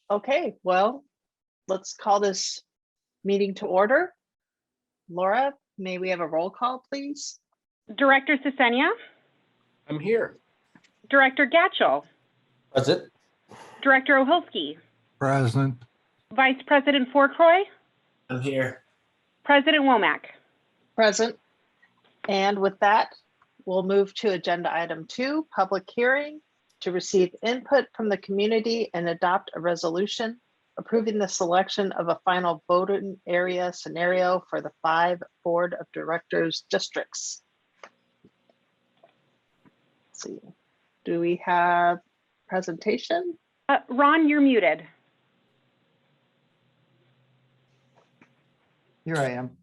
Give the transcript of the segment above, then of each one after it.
Okay, well, let's call this meeting to order. Laura, may we have a roll call, please? Director Sesenia, I'm here. Director Gatchell, Present. Director Ohilsky, Present. Vice President Fourcroy, I'm here. President Womack. Present. And with that, we'll move to agenda item 2, public hearing to receive input from the community and adopt a resolution approving the selection of a final voting area scenario for the 5 Board of Directors districts. Let's see, do we have presentation? Ron, you're muted. Here I am.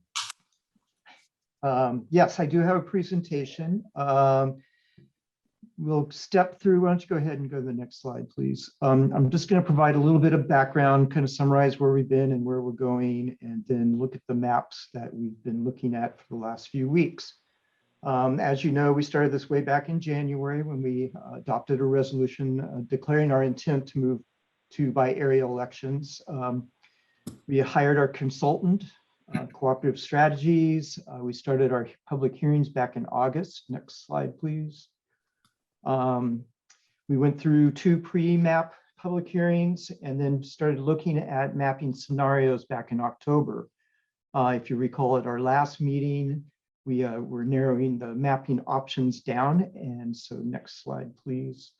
Yes, I do have a presentation. We'll step through. Why don't you go ahead and go to the next slide, please. I'm just going to provide a little bit of background, kind of summarize where we've been and where we're going, and then look at the maps that we've been looking at for the last few weeks. As you know, we started this way back in January when we adopted a resolution declaring our intent to move to bi-area elections. We hired our consultant, Cooperative Strategies. We started our public hearings back in August. Next slide, please. We went through 2 pre-map public hearings and then started looking at mapping scenarios back in October. If you recall, at our last meeting, we were narrowing the mapping options down. And so next slide, please.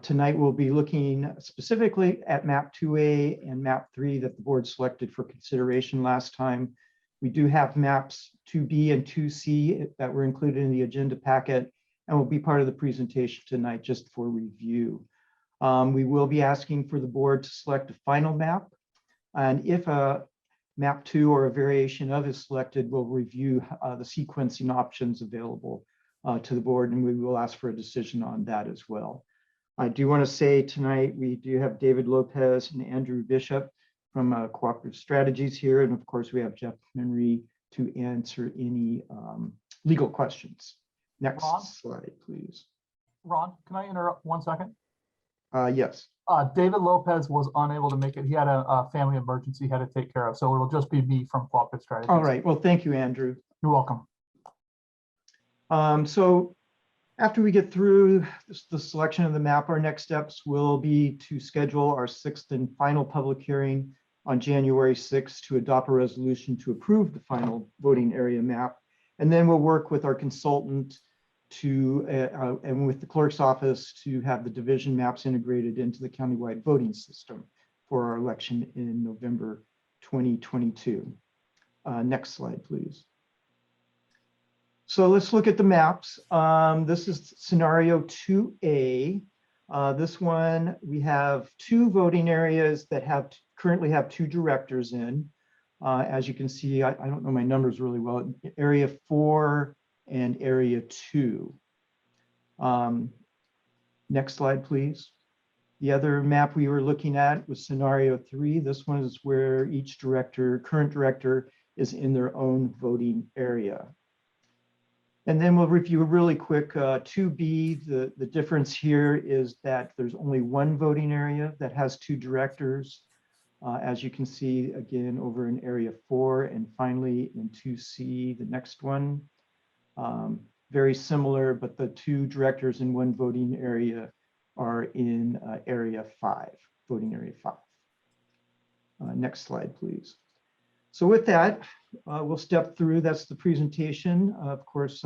Tonight, we'll be looking specifically at map 2A and map 3 that the board selected for consideration last time. We do have maps 2B and 2C that were included in the agenda packet and will be part of the presentation tonight just for review. We will be asking for the board to select a final map. And if a map 2 or a variation of is selected, we'll review the sequencing options available to the board, and we will ask for a decision on that as well. I do want to say tonight, we do have David Lopez and Andrew Bishop from Cooperative Strategies here. And of course, we have Jeff Henry to answer any legal questions. Next slide, please. Ron, can I interrupt 1 second? Yes. David Lopez was unable to make it. He had a family emergency he had to take care of. So it'll just be me from Cooperative Strategies. All right. Well, thank you, Andrew. You're welcome. So after we get through the selection of the map, our next steps will be to schedule our 6th and final public hearing on January 6th to adopt a resolution to approve the final voting area map. And then we'll work with our consultant to and with the clerk's office to have the division maps integrated into the countywide voting system for our election in November 2022. Next slide, please. So let's look at the maps. This is scenario 2A. This one, we have 2 voting areas that currently have 2 directors in. As you can see, I don't know my numbers really well, area 4 and area 2. Next slide, please. The other map we were looking at was scenario 3. This one is where each current director is in their own voting area. And then we'll review really quick 2B. The difference here is that there's only 1 voting area that has 2 directors. As you can see, again, over in area 4 and finally in 2C, the next one. Very similar, but the 2 directors in 1 voting area are in area 5, voting area 5. Next slide, please. So with that, we'll step through. That's the presentation. Of course,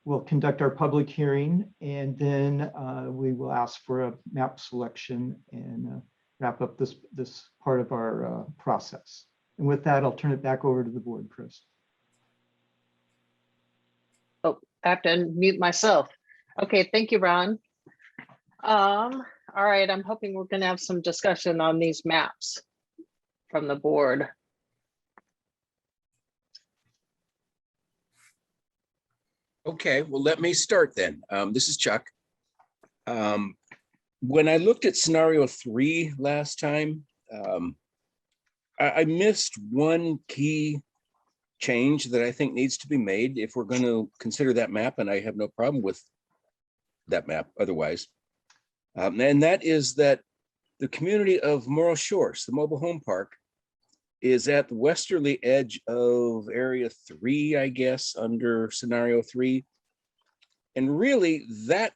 we'll conduct our public hearing, and then we will ask for a map selection and wrap up this part of our process. And with that, I'll turn it back over to the board, Chris. Oh, I have to unmute myself. Okay, thank you, Ron. All right, I'm hoping we're going to have some discussion on these maps from the board. Okay, well, let me start then. This is Chuck. When I looked at scenario 3 last time, I missed one key change that I think needs to be made if we're going to consider that map, and I have no problem with that map otherwise. And that is that the community of Morro Shores, the mobile home park, is at the westerly edge of area 3, I guess, under scenario 3. And really that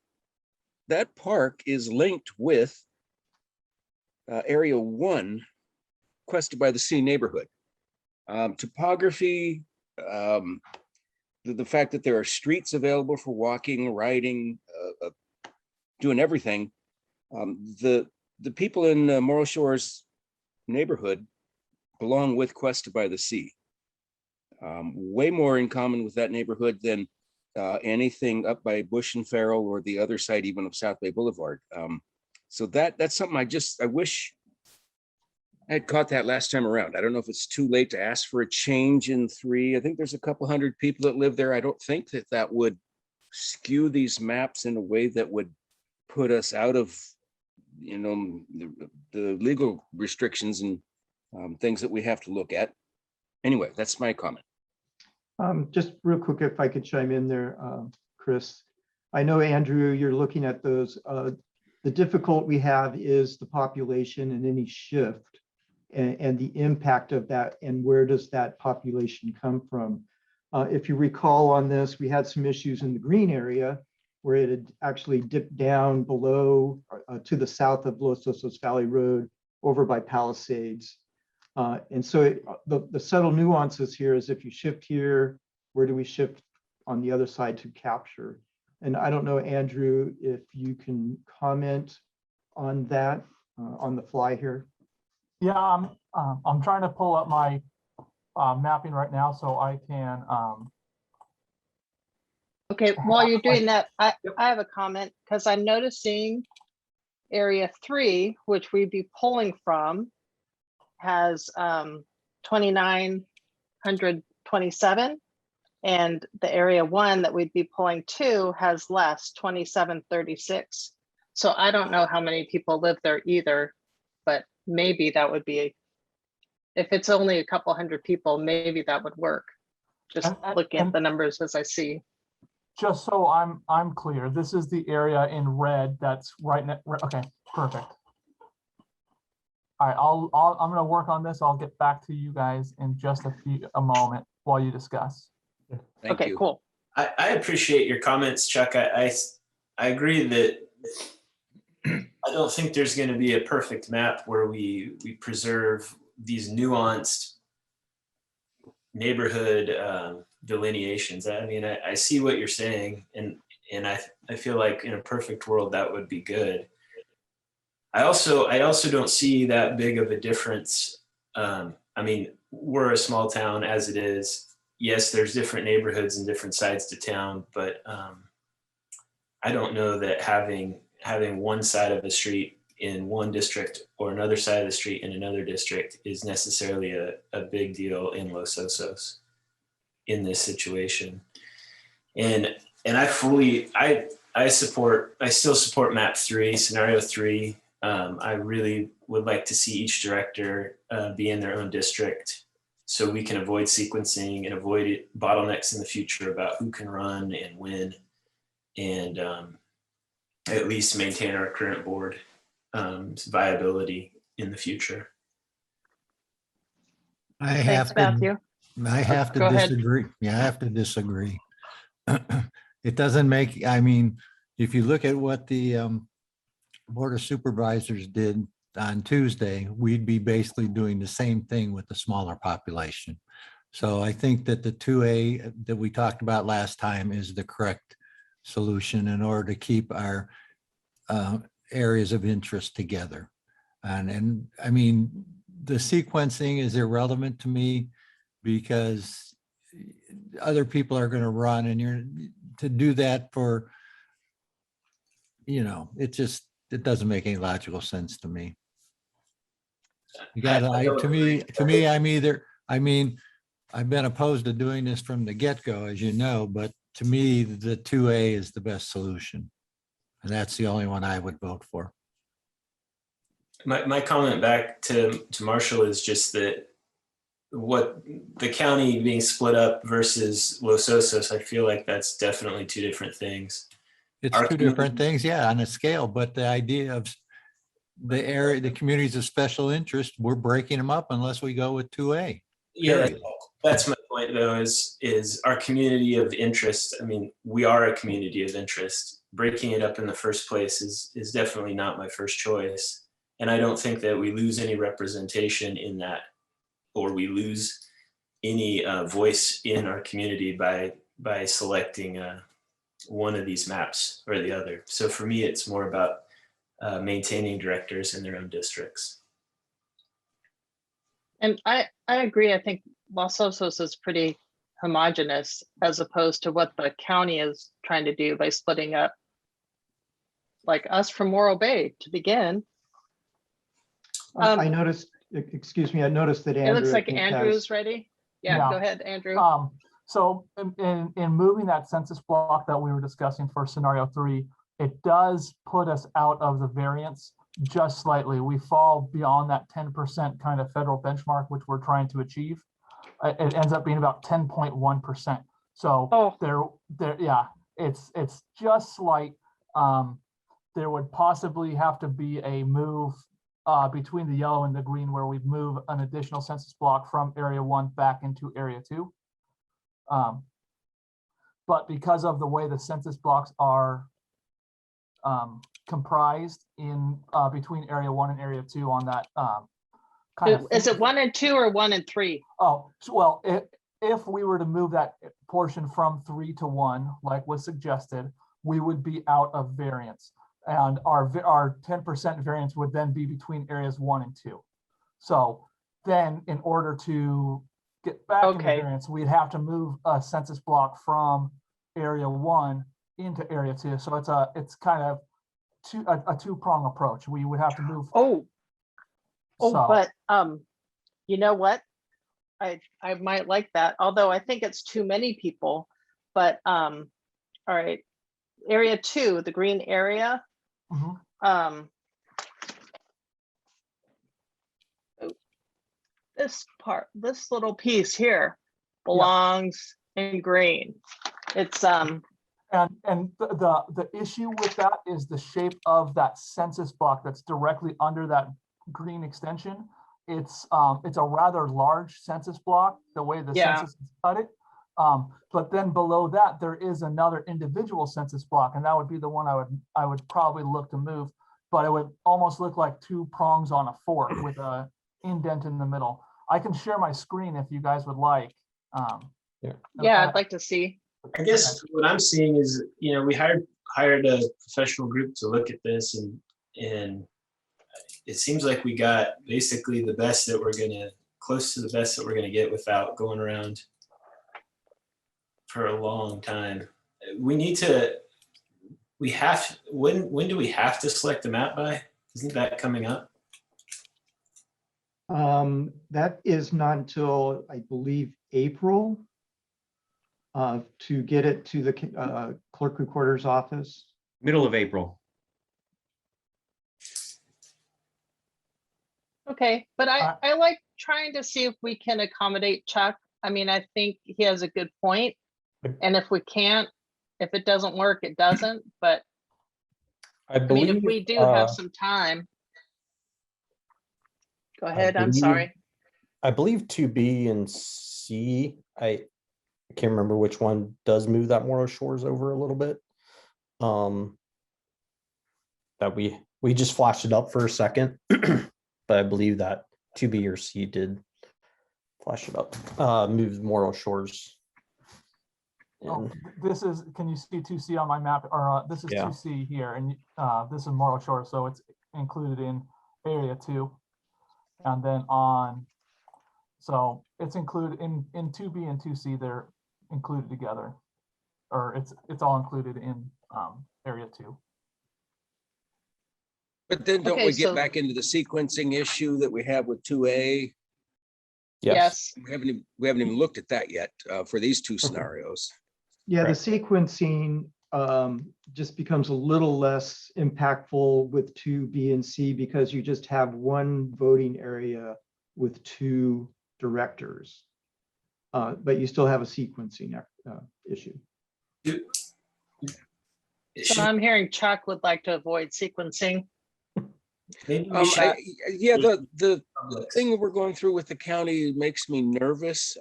park is linked with area 1, Quested by the Sea neighborhood. Topography, the fact that there are streets available for walking, riding, doing everything. The people in Morro Shores neighborhood belong with Quested by the Sea. Way more in common with that neighborhood than anything up by Bush and Farrell or the other side even of South Bay Boulevard. So that's something I wish I had caught that last time around. I don't know if it's too late to ask for a change in 3. I think there's a couple hundred people that live there. I don't think that would skew these maps in a way that would put us out of, you know, the legal restrictions and things that we have to look at. Anyway, that's my comment. Just real quick, if I could chime in there, Chris. I know, Andrew, you're looking at those. The difficult we have is the population and any shift and the impact of that and where does that population come from. If you recall on this, we had some issues in the green area where it had actually dipped down below to the south of Los Osos Valley Road over by Palisades. And so the subtle nuances here is if you shift here, where do we shift on the other side to capture? And I don't know, Andrew, if you can comment on that on the fly here. Yeah, I'm trying to pull up my mapping right now so I can. Okay, while you're doing that, I have a comment because I'm noticing area 3, which we'd be pulling from, has 2,927, and the area 1 that we'd be pulling to has less, 2,736. So I don't know how many people live there either, but maybe that would be, if it's only a couple hundred people, maybe that would work. Just looking at the numbers as I see. Just so I'm clear, this is the area in red that's right next. Okay, perfect. All right, I'm going to work on this. I'll get back to you guys in just a moment while you discuss. Thank Okay, you. cool. I appreciate your comments, Chuck. I agree that I don't think there's going to be a perfect map where we preserve these nuanced neighborhood delineations. I mean, I see what you're saying, and I feel like in a perfect world that would be good. I also don't see that big of a difference. I mean, we're a small town as it is. Yes, there's different neighborhoods and different sides to town, but I don't know that having one side of the street in one district or another side of the street in another district is necessarily a big deal in Los Osos in this situation. And I still support map 3, scenario 3. I really would like to see each director be in their own district so we can avoid sequencing and avoid bottlenecks in the future about who can run and when, and at least maintain our current board viability in the future. Thanks, Matthew. I have to Go ahead. disagree. Yeah, I have to disagree. It doesn't make, I mean, if you look at what the Board of Supervisors did on Tuesday, we'd be basically doing the same thing with the smaller population. So I think that the 2A that we talked about last time is the correct solution in order to keep our areas of interest together. And I mean, the sequencing is irrelevant to me because other people are going to run, and you're to do that for, you know, it doesn't make any logical sense to me. You got to me, I mean, I've been opposed to doing this from the get-go, as you know, but to me, the 2A is the best solution. And that's the only one I would vote for. My comment back to Marshall is just that what the county being split up versus Los Osos, I feel like that's definitely two different things. It's two different things, yeah, on a scale, but the idea of the area, the communities of special interest, we're breaking them up unless we go with 2A. Yeah, Period. that's my point though, is our community of interest. I mean, we are a community of interest. Breaking it up in the first place is definitely not my first choice. And I don't think that we lose any representation in that, or we lose any voice in our community by selecting one of these maps or the other. So for me, it's more about maintaining directors in their own districts. And I agree. I think Los Osos is pretty homogeneous as opposed to what the county is trying to do by splitting up, like us from Morro Bay to begin. I noticed, excuse me, I noticed that It Andrew. looks like I think, Andrew's ready. Yeah, Yeah. go ahead, Andrew. So in moving that census block that we were discussing for scenario 3, it does put us out of the variance just slightly. We fall beyond that 10% kind of federal benchmark, which we're trying to achieve. It ends up being about 10.1%. So yeah, it's just slight. There would possibly have to be a move between the yellow and the green where we move an additional census block from area 1 back into area 2. But because of the way the census blocks are comprised in between area 1 and area 2 on that Is it 1 and 2 or 1 and 3? Oh, so, well, if we were to move that portion from 3 to 1, like was suggested, we would be out of variance. And our 10% variance would then be between areas 1 and 2. So then in order to get back in the variance, we'd have to move a census block from area 1 into area 2. So it's kind of a two-prong approach. We would have to move. But you know what? I might like that, although I think it's too many people. But all right, area 2, the green area. This part, this little piece here belongs in green. It's and the issue with that is the shape of that census block that's directly under that green extension. It's a rather large census block, the way the census is cut it. But then below that, there is another individual census block, and that would be the one I would probably look to move. But it would almost look like 2 prongs on a fork with a indent in the middle. I can share my screen if you guys would like. Yeah, I'd like to see. I guess what I'm seeing is, we hired a professional group to look at this, and it seems like we got basically close to the best that we're gonna get without going around for a long time. When do we have to select the map by? Isn't that coming up? That is not until, I believe, April to get it to the clerk recorder's office. Middle of April. Okay, but I like trying to see if we can accommodate Chuck. I mean, I think he has a good point. And if we can't, if it doesn't work, it doesn't. But I mean, if we do have some time. Go ahead, I'm sorry. I believe 2B and C, I can't remember which one does move that Morro Shores over a little bit. That we just flashed it up for a second, but I believe that 2B or C did flash it up, move Morro Shores. Oh, this is, can you see 2C on my map? Or this is 2C here, and this is Morro Shores, so it's included in area 2. And then so it's included in 2B and 2C, they're included together, or it's all included in area 2. But then don't we get back into the sequencing issue that we have with 2A? Yes. We haven't even looked at that yet for these 2 scenarios. Yeah, the sequencing just becomes a little less impactful with 2B and C because you just have one voting area with 2 directors, but you still have a sequencing issue. So I'm hearing Chuck would like to avoid sequencing. Maybe we should. Yeah, the Publix. thing we're going through with the county makes me nervous.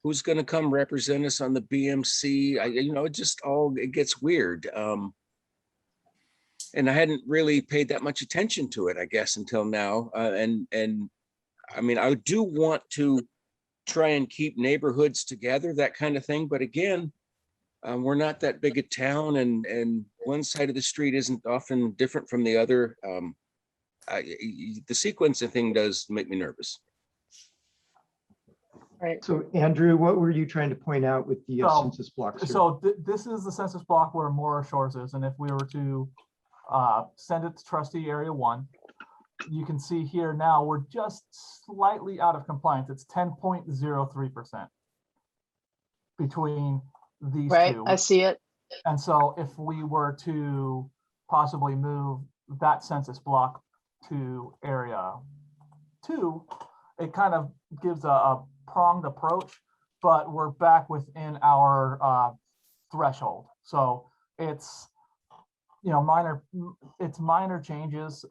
Who's going to come represent us on the BMC? It gets weird. And I hadn't really paid that much attention to it, I guess, until now. And I mean, I do want to try and keep neighborhoods together, that kind of thing. But again, we're not that big a town, and one side of the street isn't often different from the other. The sequencing thing does make me nervous. Right. So Andrew, what were you trying to point out with the So- census blocks here? So this is the census block where Morro Shores is, and if we were to send it to trustee area 1, you can see here now we're just slightly out of compliance. It's 10.03% between these Right, two. I see it. And so if we were to possibly move that census block to area 2, it kind of gives a pronged approach, but we're back within our threshold. So it's, minor changes.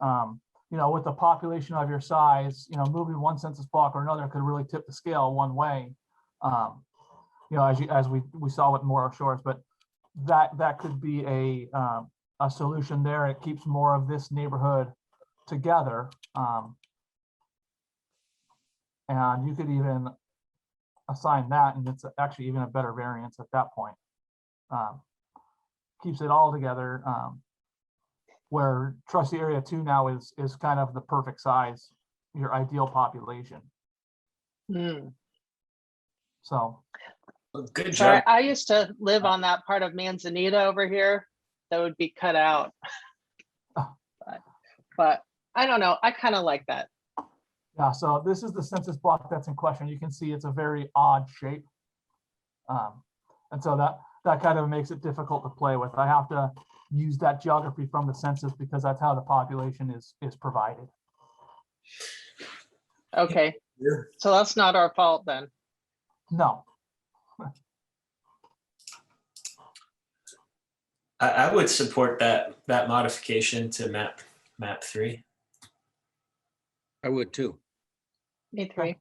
With the population of your size, moving one census block or another could really tip the scale one way. As we saw with Morro Shores, but that could be a solution there. It keeps more of this neighborhood together. And you could even assign that, and it's actually even a better variance at that point. Keeps it all together, where trustee area 2 now is kind of the perfect size, your ideal population. Hmm. So, Good Sorry, job. I used to live on that part of Manzanita over here that would be cut out. But I don't know, I kind of like that. yeah, so this is the census block that's in question. You can see it's a very odd shape. And so that kind of makes it difficult to play with. I have to use that geography from the census because that's how the population is provided. Okay, Yeah. so that's not our fault then. No, I would support that modification to map 3. I would too. Me three.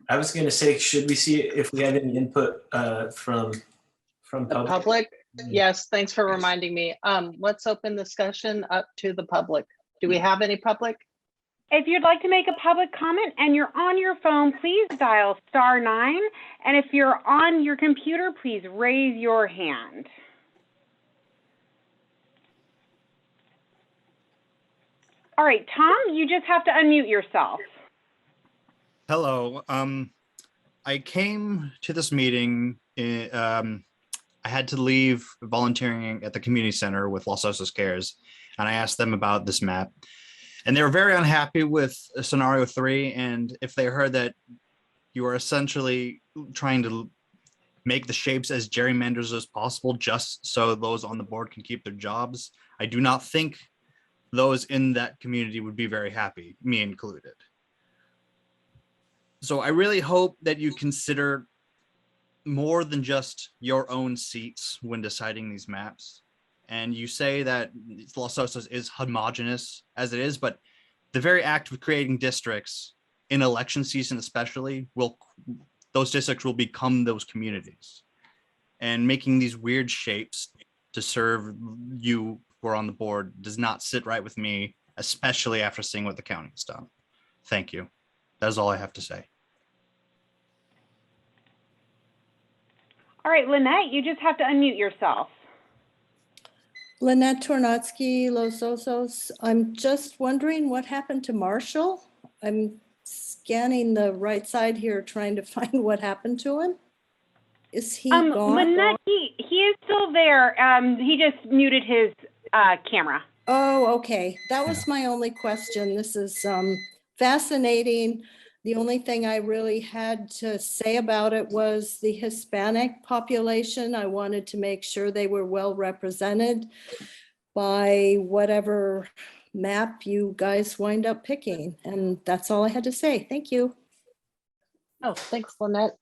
I was going to say, should we see if we had any input from The public? Yes, thanks for reminding me. Let's open discussion up to the public. Do we have any public? If you'd like to make a public comment and you're on your phone, please dial *9. And if you're on your computer, please raise your hand. All right, Tom, you just have to unmute yourself. Hello. I came to this meeting. I had to leave volunteering at the community center with Los Osos Cares, and I asked them about this map. And they were very unhappy with scenario 3. And if they heard that you are essentially trying to make the shapes as gerrymanders as possible, just so those on the board can keep their jobs, I do not think those in that community would be very happy, me included. So I really hope that you consider more than just your own seats when deciding these maps. And you say that Los Osos is homogenous as it is, but the very act of creating districts in election season especially, those districts will become those communities. And making these weird shapes to serve you who are on the board does not sit right with me, especially after seeing what the county has done. Thank you. That's all I have to say. All right, Lynette, you just have to unmute yourself. Lynette Tornatsky, Los Osos. I'm just wondering what happened to Marshall. I'm scanning the right side here, trying to find what happened to him. Is he gone? Lynette, he is still there. He just muted his camera. Oh, okay. That was my only question. This is fascinating. The only thing I really had to say about it was the Hispanic population. I wanted to make sure they were well represented by whatever map you guys wind up picking. And that's all I had to say. Thank you. Oh, thanks, Lynette.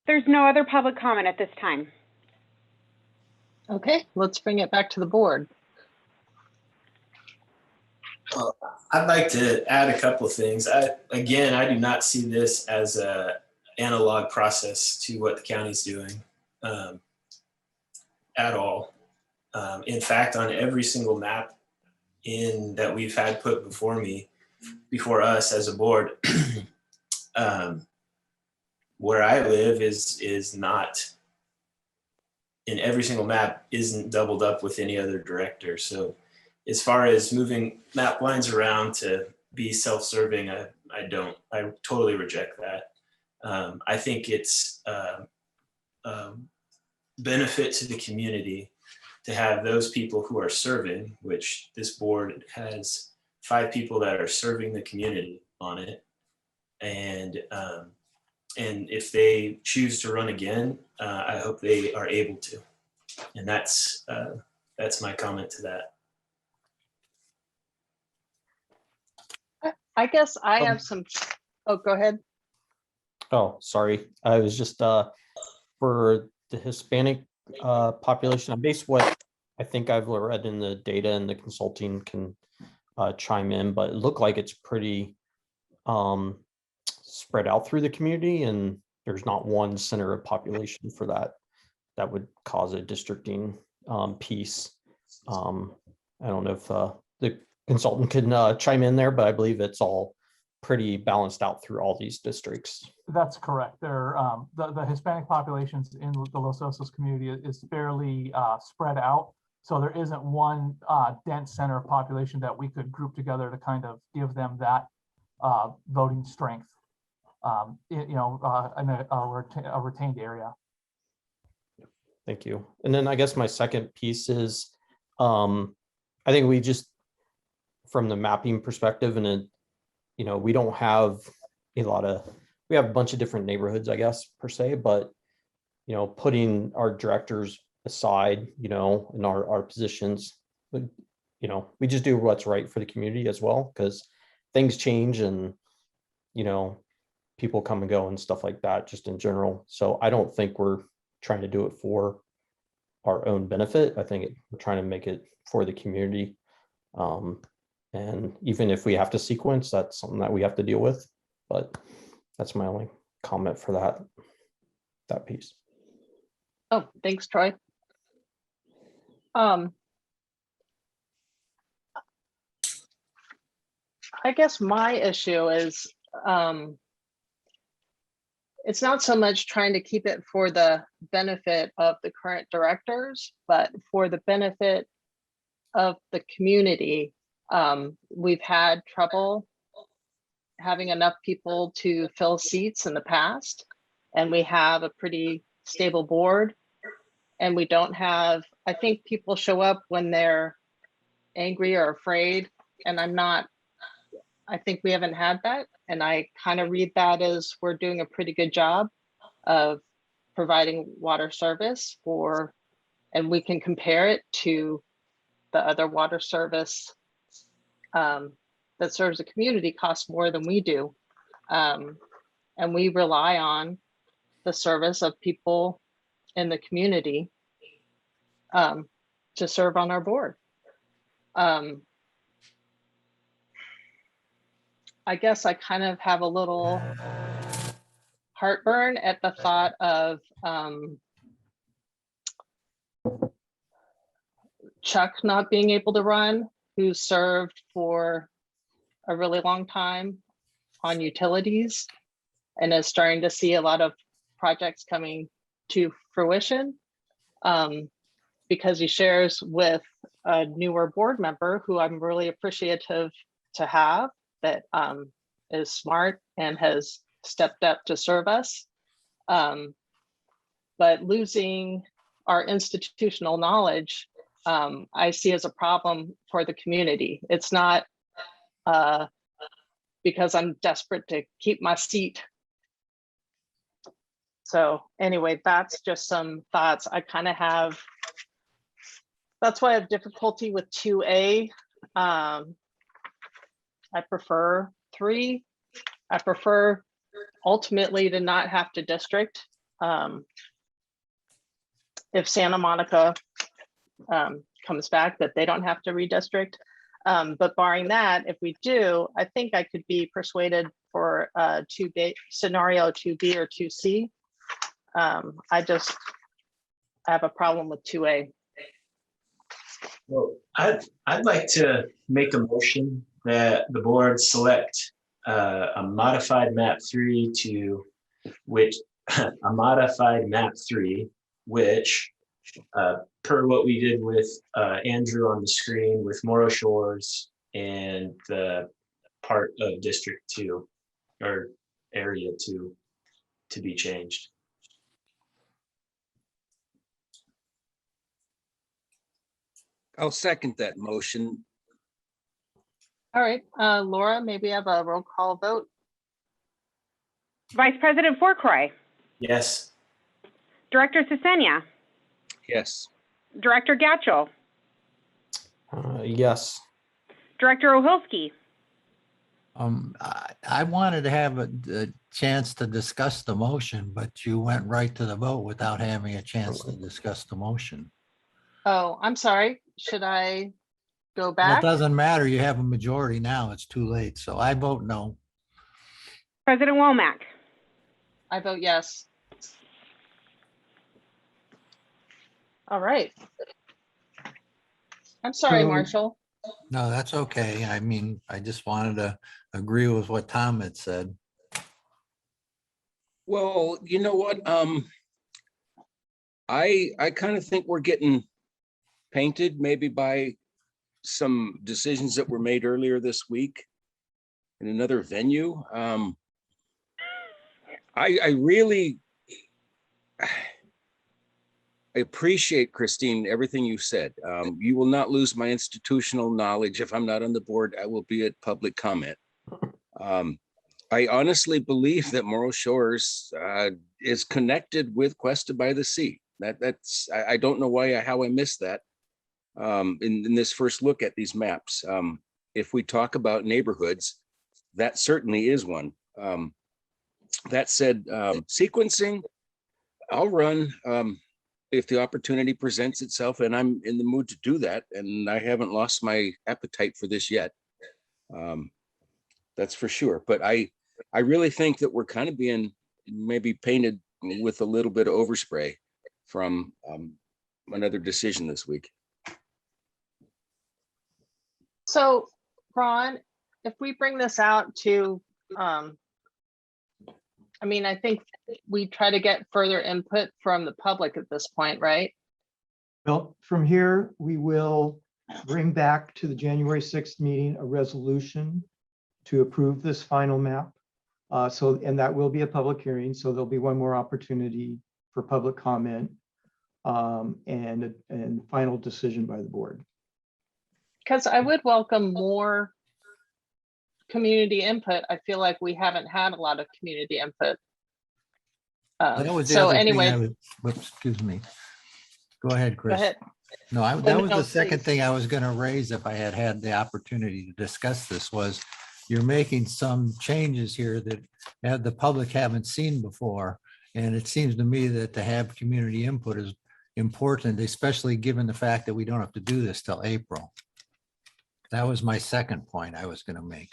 There's no other public comment at this time. Okay, let's bring it back to the board. I'd like to add a couple of things. Again, I do not see this as a analog process to what the county's doing at all. In fact, on every single map that we've had put before us as a board, where I live is not, in every single map isn't doubled up with any other director. So as far as moving map lines around to be self-serving, I totally reject that. I think it's benefit to the community to have those people who are serving, which this board has 5 people that are serving the community on it. And if they choose to run again, I hope they are able to. And that's my comment to that. I guess I have some, oh, go ahead. Oh, sorry. I was just for the Hispanic population, I base what I think I've read in the data, and the consulting can chime in, but it looked like it's pretty spread out through the community, and there's not one center of population for that would cause a districting piece. I don't know if the consultant can chime in there, but I believe it's all pretty balanced out through all these districts. That's correct. There, the Hispanic populations in the Los Osos community is fairly spread out. So there isn't one dense center of population that we could group together to kind of give them that voting strength, in a retained area. Thank you. And then I guess my second piece is, I think we just, from the mapping perspective, and we don't have we have a bunch of different neighborhoods, I guess, per se, but, putting our directors aside, in our positions, we just do what's right for the community as well, because things change and, people come and go and stuff like that, just in general. So I don't think we're trying to do it for our own benefit. I think we're trying to make it for the community. And even if we have to sequence, that's something that we have to deal with. But that's my only comment for that piece. Oh, thanks, Troy. I guess my issue is it's not so much trying to keep it for the benefit of the current directors, but for the benefit of the community. We've had trouble having enough people to fill seats in the past, and we have a pretty stable board, and we don't have, I think people show up when they're angry or afraid, and I think we haven't had that. And I kind of read that as we're doing a pretty good job of providing water service and we can compare it to the other water service that serves the community costs more than we do. And we rely on the service of people in the community to serve on our board. I guess I kind of have a little heartburn at the thought of Chuck not being able to run, who served for a really long time on utilities and is starting to see a lot of projects coming to fruition, because he shares with a newer board member who I'm really appreciative to have, that is smart and has stepped up to serve us. But losing our institutional knowledge, I see as a problem for the community. It's not because I'm desperate to keep my seat. So anyway, that's just some thoughts I kind of have. That's why I have difficulty with 2A. I prefer 3. I prefer ultimately to not have to district. If Santa Monica comes back, that they don't have to redistrict. But barring that, if we do, I think I could be persuaded for scenario 2B or 2C. I have a problem with 2A. Well, I'd like to make a motion that the board select a modified map 3 to which a modified map 3, which per what we did with Andrew on the screen with Morro Shores and the part of District 2 or Area 2 to be changed. I'll second that motion. All right, Laura, maybe have a roll call vote. Vice President Fourcroy, Yes. Director Sesenia, Yes. Director Gatchell, Yes. Director Ohilsky, I wanted to have a chance to discuss the motion, but you went right to the vote without having a chance to discuss the motion. Oh, I'm sorry. Should I go Well, back? it doesn't matter. You have a majority now. It's too late. So I vote no. President Womack, I vote yes. All right. I'm sorry, So- Marshall. No, that's okay. I mean, I just wanted to agree with what Tom had said. Well, you know what? I kind of think we're getting painted maybe by some decisions that were made earlier this week in another venue. I really I appreciate, Christine, everything you said. You will not lose my institutional knowledge. If I'm not on the board, I will be at public comment. I honestly believe that Morro Shores is connected with Cuesta by the Sea. I don't know how I missed that in this first look at these maps. If we talk about neighborhoods, that certainly is one. That said, sequencing, I'll run if the opportunity presents itself, and I'm in the mood to do that, and I haven't lost my appetite for this yet. That's for sure. But I really think that we're kind of being maybe painted with a little bit of overspray from another decision this week. So, Ron, if we bring this out to, I mean, I think we try to get further input from the public at this point, right? Well, from here, we will bring back to the January 6th meeting a resolution to approve this final map. And that will be a public hearing, so there'll be one more opportunity for public comment and final decision by the board. Because I would welcome more community input. I feel like we haven't had a lot of community input. That was the So other thing anyway, whoops, excuse me. Go ahead, go Chris. ahead. No, that was no, the second please. thing I was going to raise if I had had the opportunity to discuss this was you're making some changes here that the public haven't seen before. And it seems to me that to have community input is important, especially given the fact that we don't have to do this till April. That was my second point I was going to make.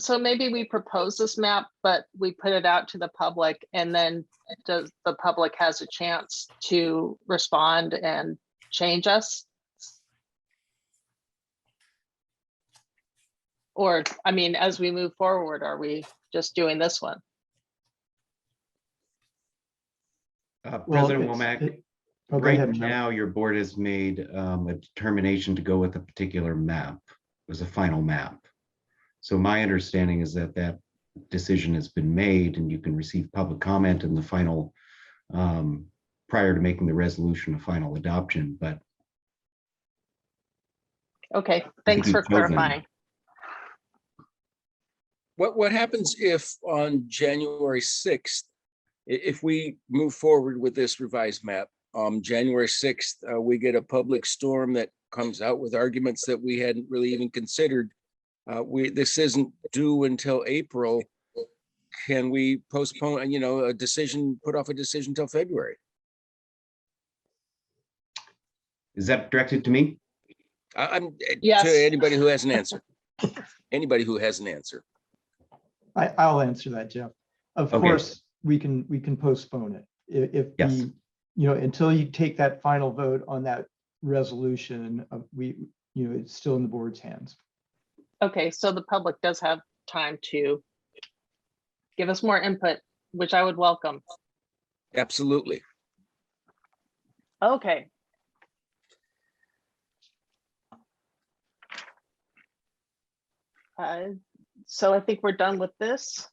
So maybe we propose this map, but we put it out to the public, and then the public has a chance to respond and change us? Or, I mean, as we move forward, are we just doing this one? President Womack, Go right ahead, Joe. now, your board has made a determination to go with a particular map as a final map. So my understanding is that that decision has been made and you can receive public comment in the final, prior to making the resolution a final adoption, but. Okay, thanks for clarifying. What happens if on January 6th, if we move forward with this revised map, January 6th, we get a public storm that comes out with arguments that we hadn't really even considered. This isn't due until April. Can we postpone, a decision, put off a decision till February? Is that directed to me? I'm Yes. to anybody who has an answer. Anybody who has an answer. I'll answer that, Jeff. Of Okay. course, we can postpone it. If Yes. until you take that final vote on that resolution, it's still in the board's hands. Okay, so the public does have time to give us more input, which I would welcome. Absolutely. Okay. So I think we're done with this.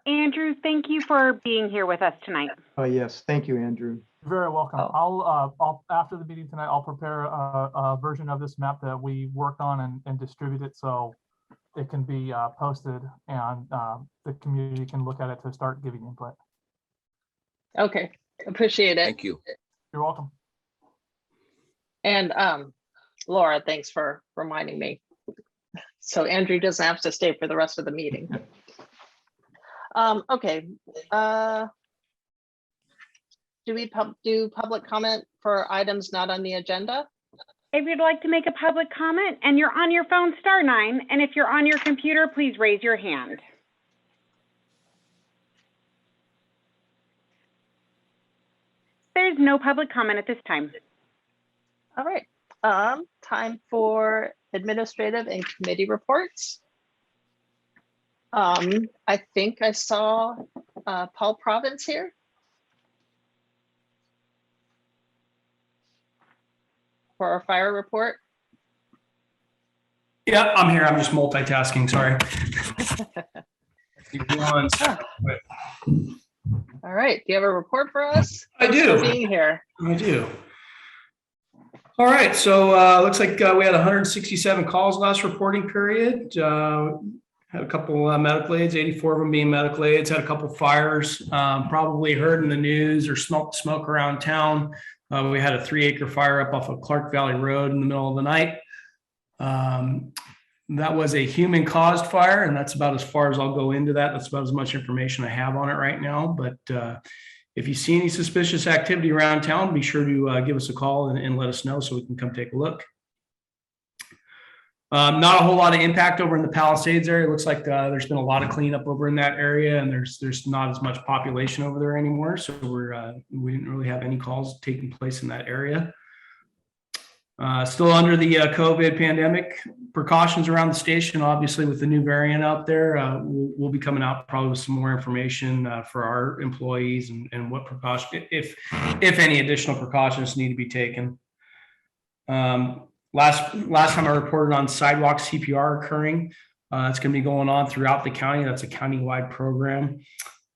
Andrew, thank you for being here with us tonight. Oh, yes. Thank you, Andrew. You're very welcome. Oh. I'll after the meeting tonight, I'll prepare a version of this map that we worked on and distribute it so it can be posted and the community can look at it to start giving input. Okay, appreciate it. Thank you. You're welcome. And Laura, thanks for reminding me. So Andrew doesn't have to stay for the rest of the meeting. Okay. Do we do public comment for items not on the agenda? If you'd like to make a public comment and you're on your phone, star 9. And if you're on your computer, please raise your hand. There's no public comment at this time. All right. Time for administrative and committee reports. I think I saw Paul Province here. For our fire report. Yeah, I'm here. I'm just multitasking. Sorry. All right. Do you have a report for us? I Thanks do. for being here. I do. All right. So looks like we had 167 calls last reporting period. Had a couple medical aids, 84 of them being medical aids. Had a couple fires. Probably heard in the news or smoked smoke around town. We had a 3-acre fire up off of Clark Valley Road in the middle of the night. That was a human-caused fire, and that's about as far as I'll go into that. That's about as much information I have on it right now. But if you see any suspicious activity around town, be sure to give us a call and let us know so we can come take a look. Not a whole lot of impact over in the Palisades area. It looks like there's been a lot of cleanup over in that area, and there's not as much population over there anymore. So we didn't really have any calls taking place in that area. Still under the COVID pandemic precautions around the station. Obviously, with the new variant out there, we'll be coming out probably with some more information for our employees and what precaution, if any additional precautions need to be taken. Last time I reported on sidewalk CPR occurring. It's going to be going on throughout the county. That's a countywide program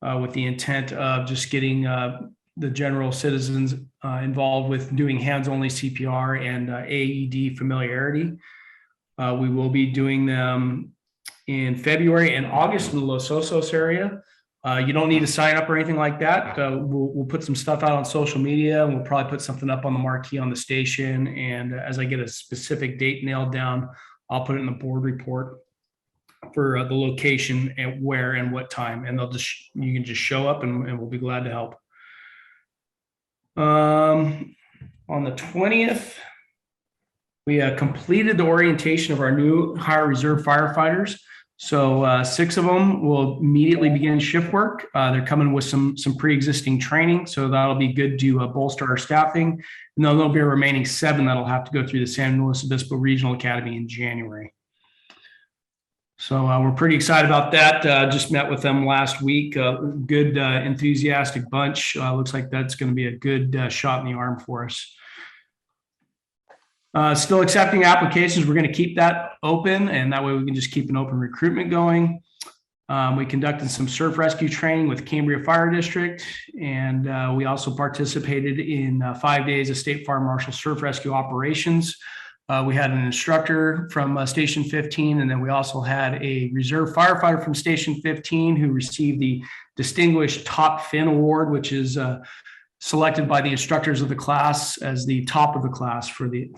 with the intent of just getting the general citizens involved with doing hands-only CPR and AED familiarity. We will be doing them in February and August in the Los Osos area. You don't need to sign up or anything like that. We'll put some stuff out on social media, and we'll probably put something up on the marquee on the station. And as I get a specific date nailed down, I'll put it in the board report for the location and where and what time. And you can just show up and we'll be glad to help. On the 20th, we completed the orientation of our new hire reserve firefighters. So 6 of them will immediately begin shift work. They're coming with some pre-existing training, so that'll be good to bolster our staffing. And then there'll be a remaining 7 that'll have to go through the San Luis Obispo Regional Academy in January. So we're pretty excited about that. Just met with them last week. Good, enthusiastic bunch. Looks like that's going to be a good shot in the arm for us. Still accepting applications. We're going to keep that open, and that way we can just keep an open recruitment going. We conducted some surf rescue training with Cambria Fire District, and we also participated in 5 days of State Fire Marshal surf rescue operations. We had an instructor from Station 15, and then we also had a reserve firefighter from Station 15 who received the Distinguished Top Fin Award, which is selected by the instructors of the class as the top of the class for the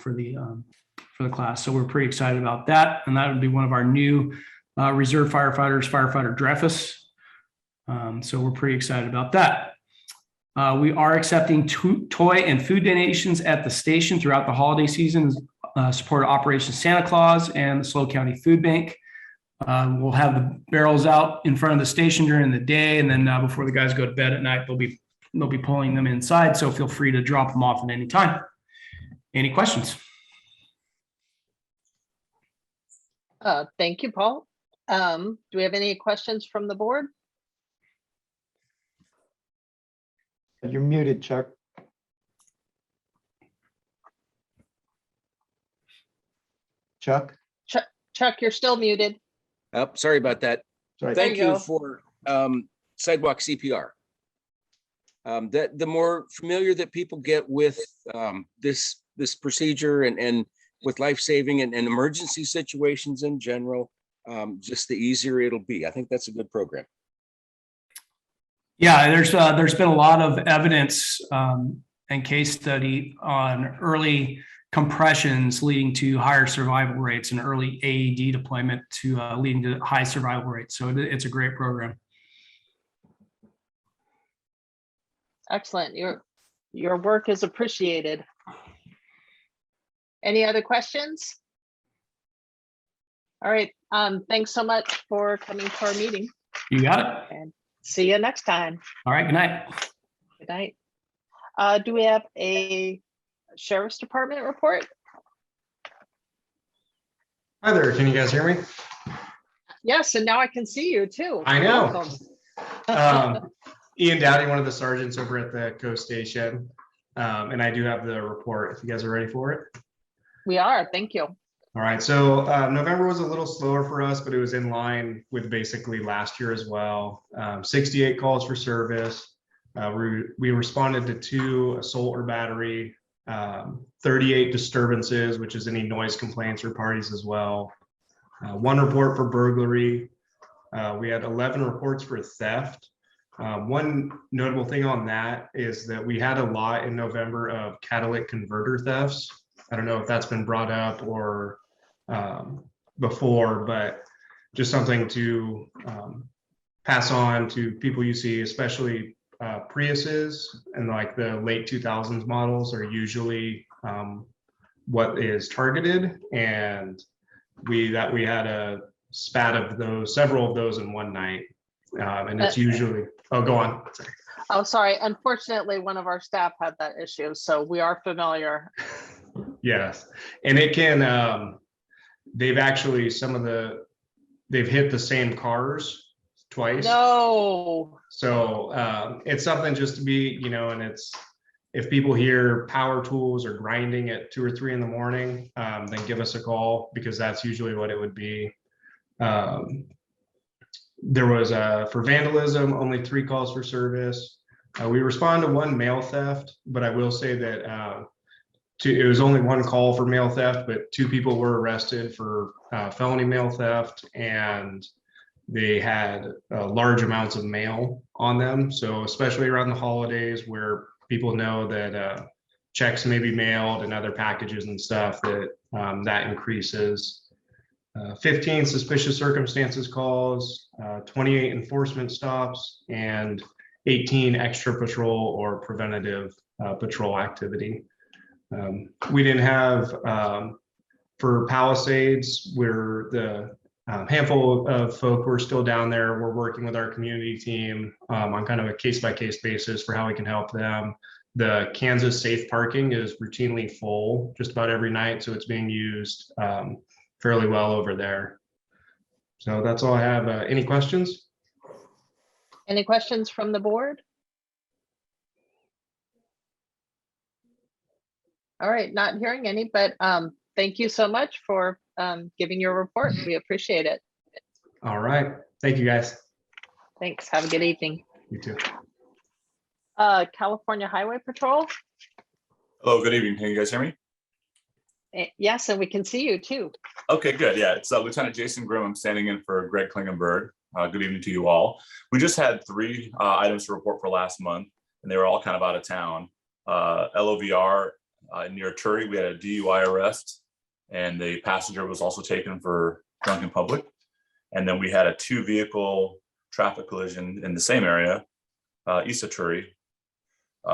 class. So we're pretty excited about that. And that would be one of our new reserve firefighters, Firefighter Dreyfus. So we're pretty excited about that. We are accepting toy and food donations at the station throughout the holiday season, support Operation Santa Claus and the SLO County Food Bank. We'll have the barrels out in front of the station during the day, and then before the guys go to bed at night, they'll be pulling them inside. So feel free to drop them off at any time. Any questions? Thank you, Paul. Do we have any questions from the board? You're muted, Chuck. Chuck? Chuck, you're still muted. Oh, sorry about that. Sorry. There Thank you you go. for sidewalk CPR. The more familiar that people get with this procedure and with life-saving and emergency situations in general, just the easier it'll be. I think that's a good program. Yeah, there's been a lot of evidence and case study on early compressions leading to higher survival rates and early AED deployment to leading to high survival rates. So it's a great program. Excellent. Your work is appreciated. Any other questions? All right. Thanks so much for coming to our meeting, You got it. and see you next time. All right. Good night. Good night. Do we have a Sheriff's Department report? Hi there, can you guys hear me? Yes, and now I can see you too. I know. Welcome. Ian Dowdy, one of the sergeants over at the coast station. And I do have the report if you guys are ready for it. We are, thank you. All right, so November was a little slower for us, but it was in line with basically last year as well. 68 calls for service. We responded to 2 assault or battery, 38 disturbances, which is any noise complaints or parties as well. 1 report for burglary. We had 11 reports for theft. One notable thing on that is that we had a lot in November of catalytic converter thefts. I don't know if that's been brought up or before, but just something to pass on to people you see, especially Priuses and like the late 2000s models are usually what is targeted, and we had a spat of those, several of those in one night, and it's usually, oh, go on. Sorry. Oh, sorry. Unfortunately, one of our staff had that issue, so we are familiar. Yes, and it can, they've actually, they've hit the same cars twice. No. So it's something just to be, and it's, if people hear power tools or grinding at 2 or 3 in the morning, then give us a call, because that's usually what it would be. There was for vandalism, only 3 calls for service. We respond to 1 mail theft, but I will say that it was only 1 call for mail theft, but 2 people were arrested for felony mail theft, and they had large amounts of mail on them. So especially around the holidays where people know that checks may be mailed and other packages and stuff, that increases. 15 suspicious circumstances calls, 28 enforcement stops, and 18 extra patrol or preventative patrol activity. We didn't have, for Palisades, where the handful of folk who are still down there, we're working with our community team on kind of a case-by-case basis for how we can help them. The Kansas safe parking is routinely full just about every night, so it's being used fairly well over there. So that's all I have. Any questions? Any questions from the board? All right, not hearing any, but thank you so much for giving your report. We appreciate it. All right. Thank you, guys. Thanks. Have a good evening. You too. California Highway Patrol. Hello, good evening. Can you guys hear me? Yes, and we can see you too. Okay, good. Yeah, it's Lieutenant Jason Grimm. I'm standing in for Greg Klingenberg. Good evening to you all. We just had 3 items to report for last month, and they were all kind of out of town. LOVR near Turry, we had a DUI arrest, and the passenger was also taken for drunk in public. And then we had a 2-vehicle traffic collision in the same area, east of Turry.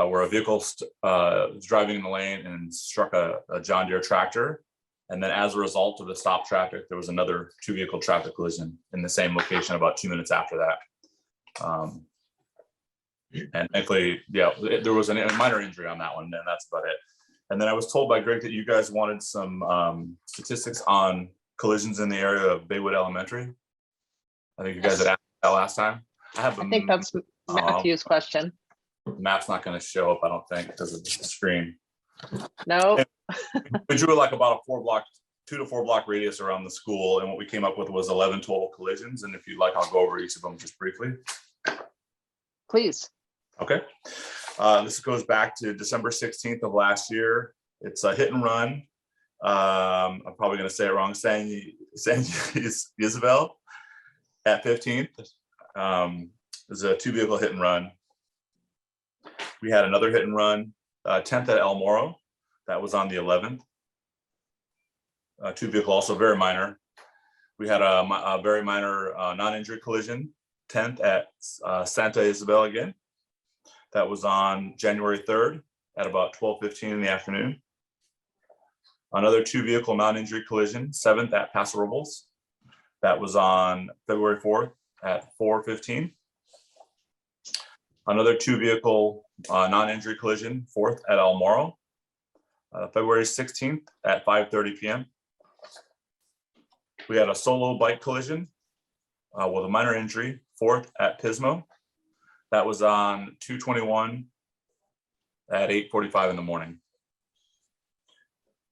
where a vehicle was driving in the lane and struck a John Deere tractor. And then as a result of the stop traffic, there was another 2-vehicle traffic collision in the same location about 2 minutes after that. And thankfully, yeah, there was a minor injury on that one, and that's about it. And then I was told by Greg that you guys wanted some statistics on collisions in the area of Baywood Elementary. I think you guys had asked that last time. I think that's Matthew's question. The map's not going to show up, I don't think, because of the screen. No. We drew like about a 2 to 4 block radius around the school, and what we came up with was 11 total collisions. And if you'd like, I'll go over each of them just briefly. Please. Okay. This goes back to December 16th of last year. It's a hit and run. I'm probably going to say it wrong. San Isabel at 15th. There's a 2-vehicle hit and run. We had another hit and run, 10th at El Moro. That was on the 11th. 2-vehicle, also very minor. We had a very minor non-injury collision, 10th at Santa Isabel again. That was on January 3rd at about 12:15 in the afternoon. Another 2-vehicle non-injury collision, 7th at Paso Robles. That was on February 4th at 4:15. Another 2-vehicle non-injury collision, 4th at El Moro, February 16th at 5:30 p.m. We had a solo bike collision with a minor injury, 4th at Pismo. That was on 2/21 at 8:45 in the morning.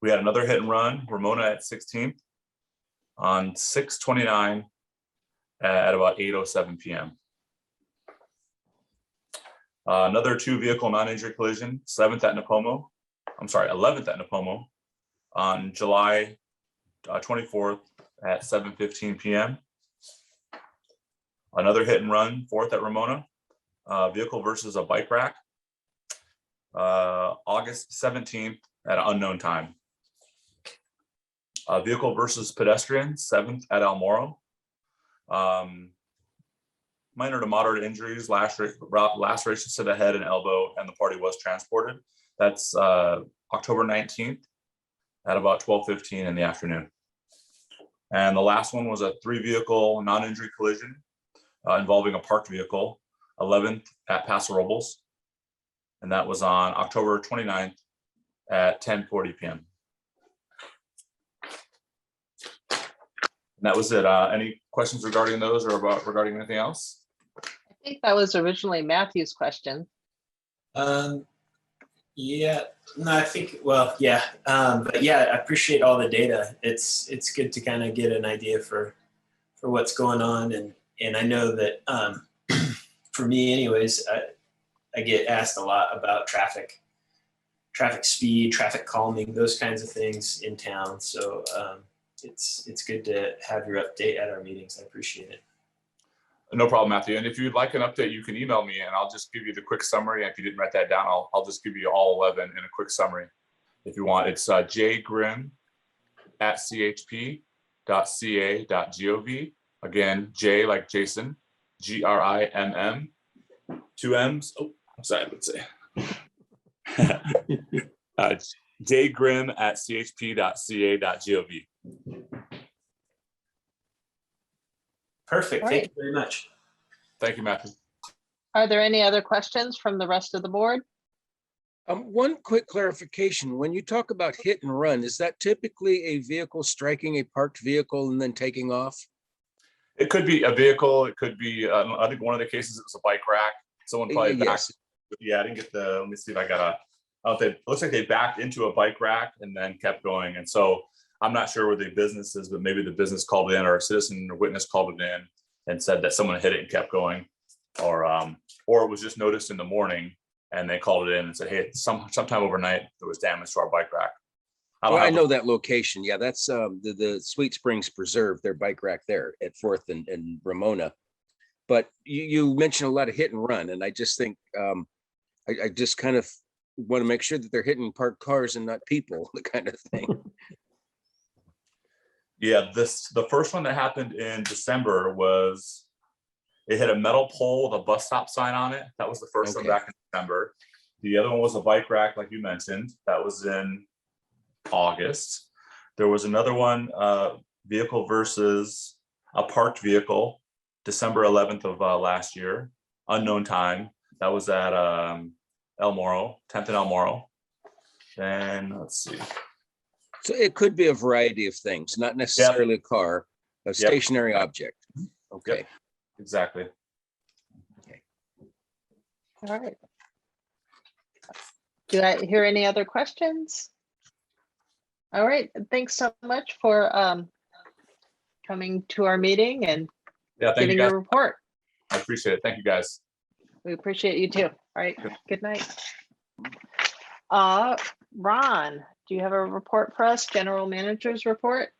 We had another hit and run, Ramona at 16th, on 6/29 at about 8:07 p.m. Another 2-vehicle non-injury collision, 11th at Napomo on July 24th at 7:15 p.m. Another hit and run, 4th at Ramona, vehicle versus a bike rack, August 17th at an unknown time. Vehicle versus pedestrian, 7th at El Moro. Minor to moderate injuries, lacerations to the head and elbow, and the party was transported. That's October 19th at about 12:15 in the afternoon. And the last one was a 3-vehicle non-injury collision involving a parked vehicle, 11th at Paso Robles. And that was on October 29th at 10:40 p.m. And that was it. Any questions regarding those or regarding anything else? I think that was originally Matthew's question. Yeah, no, I think, well, yeah. But yeah, I appreciate all the data. It's good to kind of get an idea for what's going on. And I know that for me anyways, I get asked a lot about traffic speed, traffic calming, those kinds of things in town. So it's good to have your update at our meetings. I appreciate it. No problem, Matthew. And if you'd like an update, you can email me and I'll just give you the quick summary. If you didn't write that down, I'll just give you all 11 in a quick summary if you want. It's jgrim@chp.ca.gov. Again, J like Jason, GRIMM, 2 M's. Oh, I'm sorry, let's see. jgrim@chp.ca.gov. Perfect. All right. Thank you very much. Thank you, Matthew. Are there any other questions from the rest of the board? One quick clarification. When you talk about hit and run, is that typically a vehicle striking a parked vehicle and then taking off? It could be a vehicle. It could be, I think one of the cases, it was a bike rack. Someone probably backed. Yeah, I didn't get the, let me see if I got it looks like they backed into a bike rack and then kept going. And so I'm not sure where the business is, but maybe the business called it in or a citizen or witness called it in and said that someone hit it and kept going, or it was just noticed in the morning and they called it in and said, hey, sometime overnight there was damage to our bike rack. I know that location. Yeah, that's the Sweet Springs Preserve, their bike rack there at 4th and Ramona. But you mentioned a lot of hit and run, and I just think I just kind of want to make sure that they're hitting parked cars and not people, the kind of thing. Yeah, the first one that happened in December it hit a metal pole with a bus stop sign on it. That was the first one back in December. The other one was a bike rack, like you mentioned, that was in August. There was another one, vehicle versus a parked vehicle, December 11th of last year, unknown time. That was at El Moro, 10th and El Moro. Then let's see. So it could be a variety of things, not necessarily a car, a stationary object. Okay. Yep. Exactly. All right. Do I hear any other questions? All right, thanks so much for coming to our meeting and Yeah, thank giving you guys. your report. I appreciate it. Thank you guys. We appreciate you too. All right, good night. Ron, do you have a report for us? General Manager's report?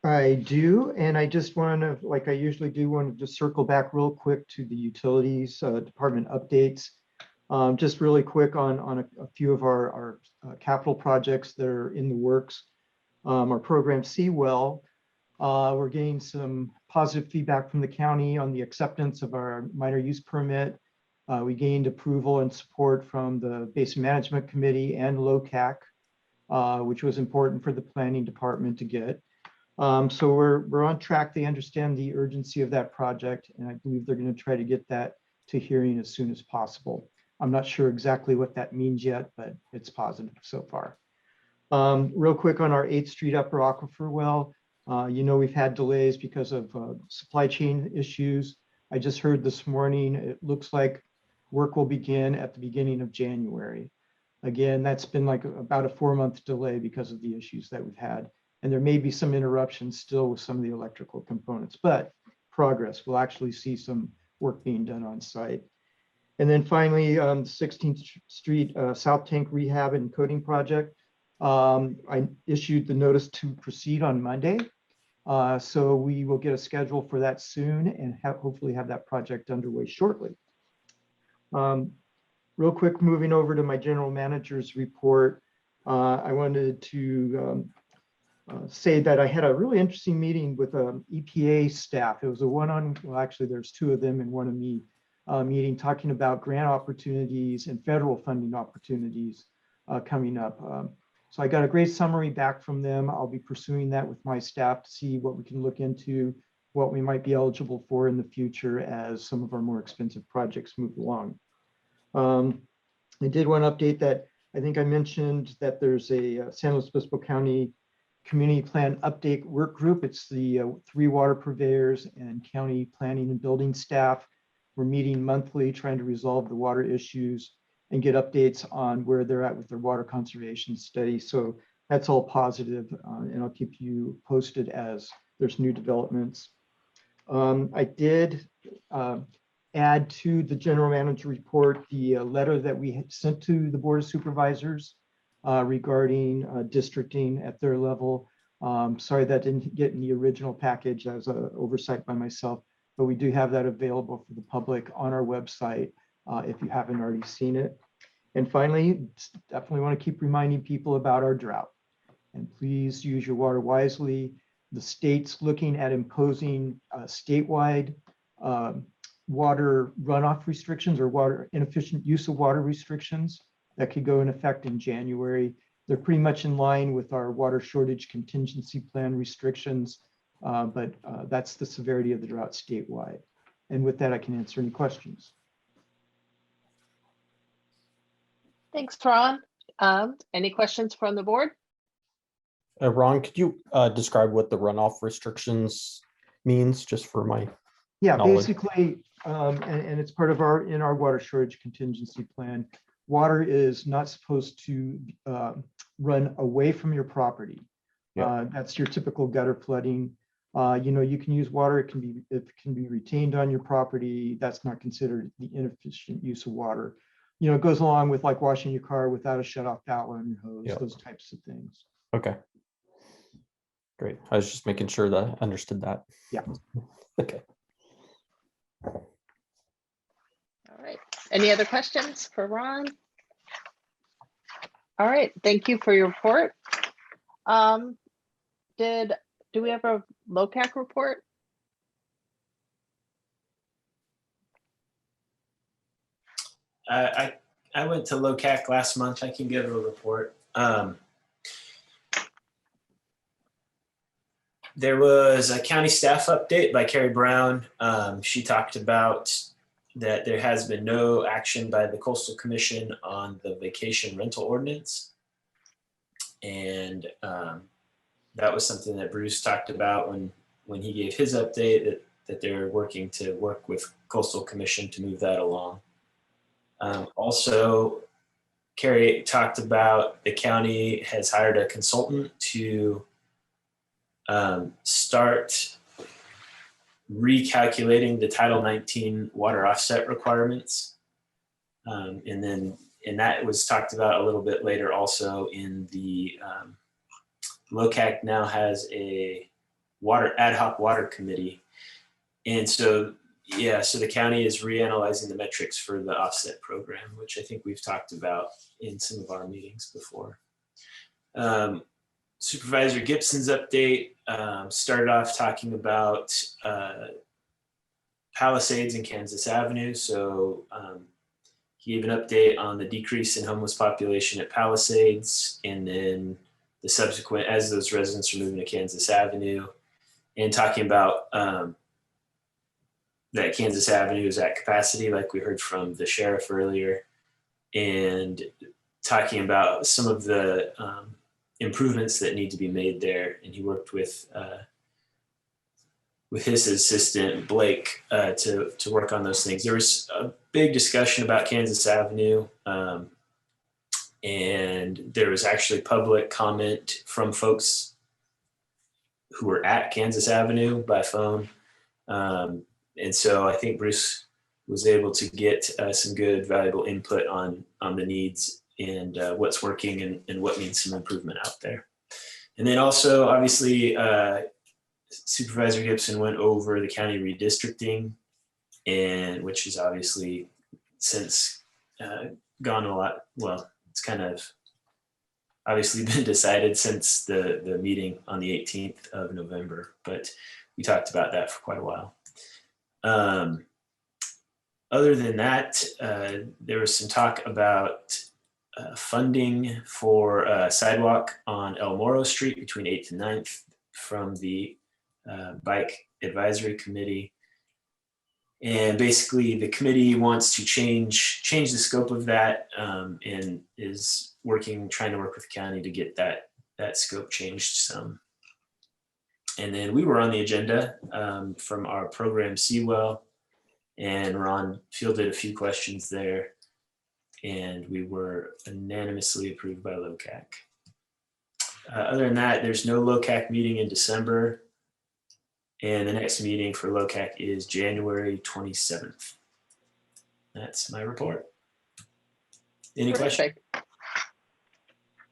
I do, and I just want to, like I usually do, want to just circle back real quick to the utilities department updates. Just really quick on a few of our capital projects that are in the works. Our program Seawell, we're getting some positive feedback from the county on the acceptance of our minor use permit. We gained approval and support from the Basin Management Committee and LOCAC, which was important for the planning department to get. So we're on track. They understand the urgency of that project, and I believe they're going to try to get that to hearing as soon as possible. I'm not sure exactly what that means yet, but it's positive so far. Real quick on our 8th Street Upper Aquifer well, you know, we've had delays because of supply chain issues. I just heard this morning, it looks like work will begin at the beginning of January. Again, that's been like about a 4-month delay because of the issues that we've had. And there may be some interruptions still with some of the electrical components, but progress. We'll actually see some work being done on site. And then finally, 16th Street South Tank Rehab and Coating Project. I issued the notice to proceed on Monday. So we will get a schedule for that soon and hopefully have that project underway shortly. Real quick, moving over to my general manager's report. I wanted to say that I had a really interesting meeting with EPA staff. It was a well, actually there's 2 of them and 1 of me meeting talking about grant opportunities and federal funding opportunities coming up. So I got a great summary back from them. I'll be pursuing that with my staff to see what we can look into, what we might be eligible for in the future as some of our more expensive projects move along. I did want to update that I think I mentioned that there's a San Luis Obispo County Community Plan Update Work Group. It's the 3 water purveyors and county planning and building staff. We're meeting monthly, trying to resolve the water issues and get updates on where they're at with their water conservation study. So that's all positive, and I'll keep you posted as there's new developments. I did add to the general manager report the letter that we had sent to the Board of Supervisors regarding districting at their level. Sorry that didn't get in the original package. That was an oversight by myself, but we do have that available for the public on our website if you haven't already seen it. And finally, definitely want to keep reminding people about our drought. And please use your water wisely. The state's looking at imposing statewide water runoff restrictions or water inefficient use of water restrictions that could go in effect in January. They're pretty much in line with our water shortage contingency plan restrictions, but that's the severity of the drought statewide. And with that, I can answer any questions. Thanks, Ron. Any questions from the board? Ron, could you describe what the runoff restrictions means just for my knowledge? Basically, and it's part of our water shortage contingency plan. Water is not supposed to run away from your property. That's your typical gutter flooding. You know, you can use water, it can be retained on your property. That's not considered the inefficient use of water. You know, it goes along with like washing your car without a shut-off valve on your hose, those types of things. Okay. Great. I was just making sure that I understood that. Yeah. Okay. All right. Any other questions for Ron? All right. Thank you for your report. Do we have a LOCAC report? I I went to LOCAC last month. I can give a report. There was a county staff update by Carrie Brown. She talked about that there has been no action by the Coastal Commission on the vacation rental ordinance. And that was something that Bruce talked about when he gave his update, that they're working to work with Coastal Commission to move that along. Also, Carrie talked about the county has hired a consultant to start recalculating the Title 19 water offset requirements. And that was talked about a little bit later also in the LOCAC now has a ad hoc water committee. And so, yeah, so the county is reanalyzing the metrics for the offset program, which I think we've talked about in some of our meetings before. Supervisor Gibson's update started off talking about Palisades and Kansas Avenue. So he gave an update on the decrease in homeless population at Palisades, and then the subsequent, as those residents are moving to Kansas Avenue, and talking about that Kansas Avenue is at capacity, like we heard from the sheriff earlier, and talking about some of the improvements that need to be made there. And he worked with his assistant Blake to work on those things. There was a big discussion about Kansas Avenue, and there was actually public comment from folks who were at Kansas Avenue by phone. And so I think Bruce was able to get some good, valuable input on the needs and what's working and what needs some improvement out there. And then also, obviously, Supervisor Gibson went over the county redistricting, and which is obviously since gone a lot. Well, it's kind of obviously been decided since the meeting on the 18th of November, but we talked about that for quite a while. Other than that, there was some talk about funding for a sidewalk on El Moro Street between 8th and 9th from the Bike Advisory Committee. And basically the committee wants to change the scope of that and is trying to work with the county to get that scope changed some. And then we were on the agenda from our program Seawell, and Ron fielded a few questions there, and we were unanimously approved by LOCAC. Other than that, there's no LOCAC meeting in December, and the next meeting for LOCAC is January 27th. That's my report. Any questions?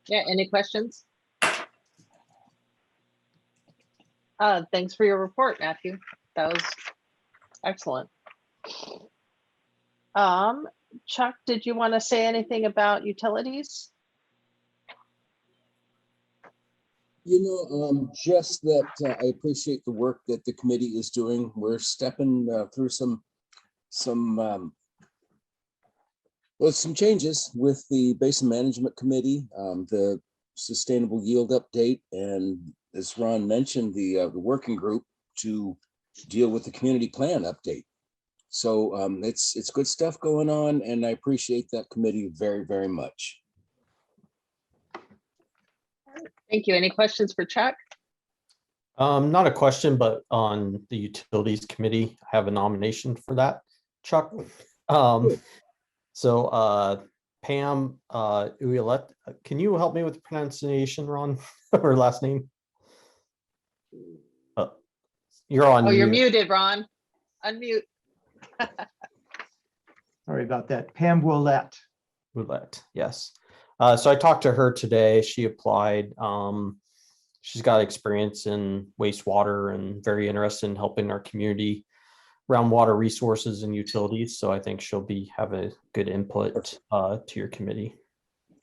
Yeah, any questions? Thanks for your report, Matthew. That was excellent. Chuck, did you want to say anything about utilities? Just that I appreciate the work that the committee is doing. We're stepping through some changes with the Basin Management Committee, the Sustainable Yield Update, and as Ron mentioned, the working group to deal with the community plan update. So it's good stuff going on, and I appreciate that committee very, very much. Thank you. Any questions for Chuck? Not a question, but on the Utilities Committee, I have a nomination for that, Chuck. So Pam Ouellette, can you help me with the pronunciation, Ron, her last name? You're on. Oh, you're muted, Ron. Unmute. Sorry about that. Pam Ouellette. Ouellette, yes. So I talked to her today. She applied. She's got experience in wastewater and very interested in helping our community around water resources and utilities. So I think she'll have a good input to your committee.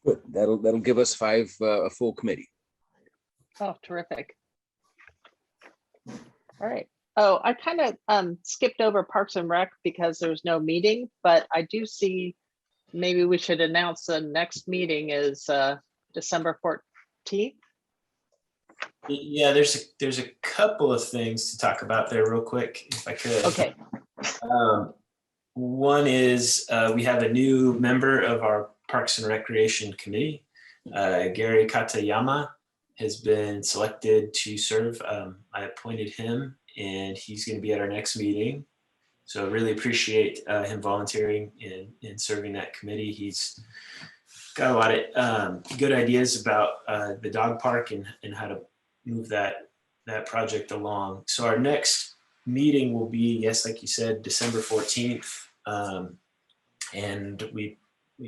Good. That'll give us a full committee. Oh, terrific. All right. Oh, I kind of skipped over Parks and Rec because there's no meeting, but I do see maybe we should announce the next meeting is December 14th. Yeah, there's a couple of things to talk about there real quick, if I could. Okay. One is we have a new member of our Parks and Recreation Committee. Gary Katayama has been selected to serve. I appointed him, and he's going to be at our next meeting. So I really appreciate him volunteering in serving that committee. He's got a lot of good ideas about the dog park and how to move that project along. So our next meeting will be, yes, like you said, December 14th. And we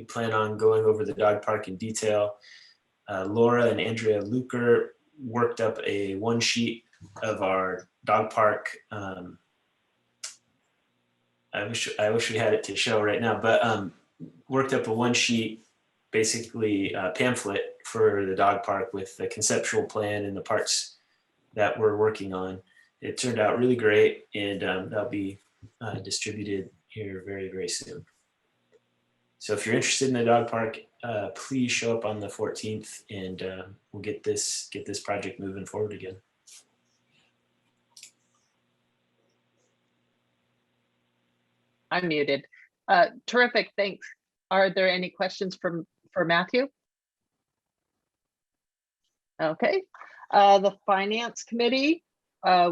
plan on going over the dog park in detail. Laura and Andrea Luker worked up a one sheet of our dog park. I wish we had it to show right now, but worked up a one sheet, basically pamphlet for the dog park with the conceptual plan and the parts that we're working on. It turned out really great, and that'll be distributed here very, very soon. So if you're interested in the dog park, please show up on the 14th, and we'll get this project moving forward again. I'm muted. Terrific, thanks. Are there any questions for Matthew? Okay, the Finance Committee,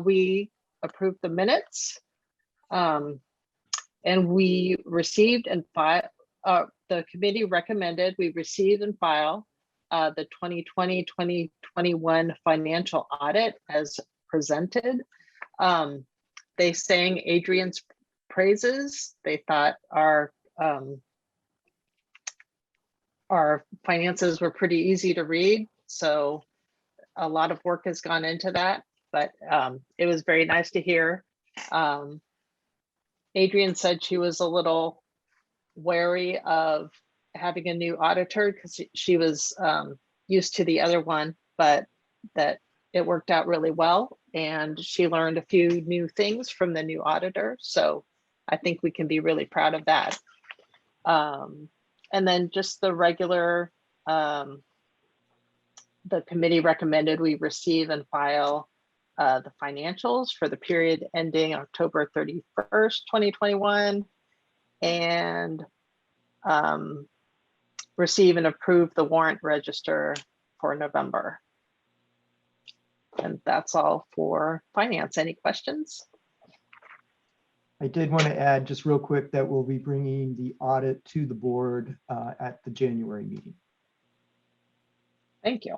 we approved the minutes. And we received and filed, the committee recommended we receive and file the 2020-2021 financial audit as presented. They sang Adrian's praises. They thought our finances were pretty easy to read. So a lot of work has gone into that, but it was very nice to hear. Adrian said she was a little wary of having a new auditor because she was used to the other one, but that it worked out really well. And she learned a few new things from the new auditor. So I think we can be really proud of that. And then just the regular, the committee recommended we receive and file the financials for the period ending October 31st, 2021, and receive and approve the warrant register for November. And that's all for finance. Any questions? I did want to add just real quick that we'll be bringing the audit to the board at the January meeting. Thank you.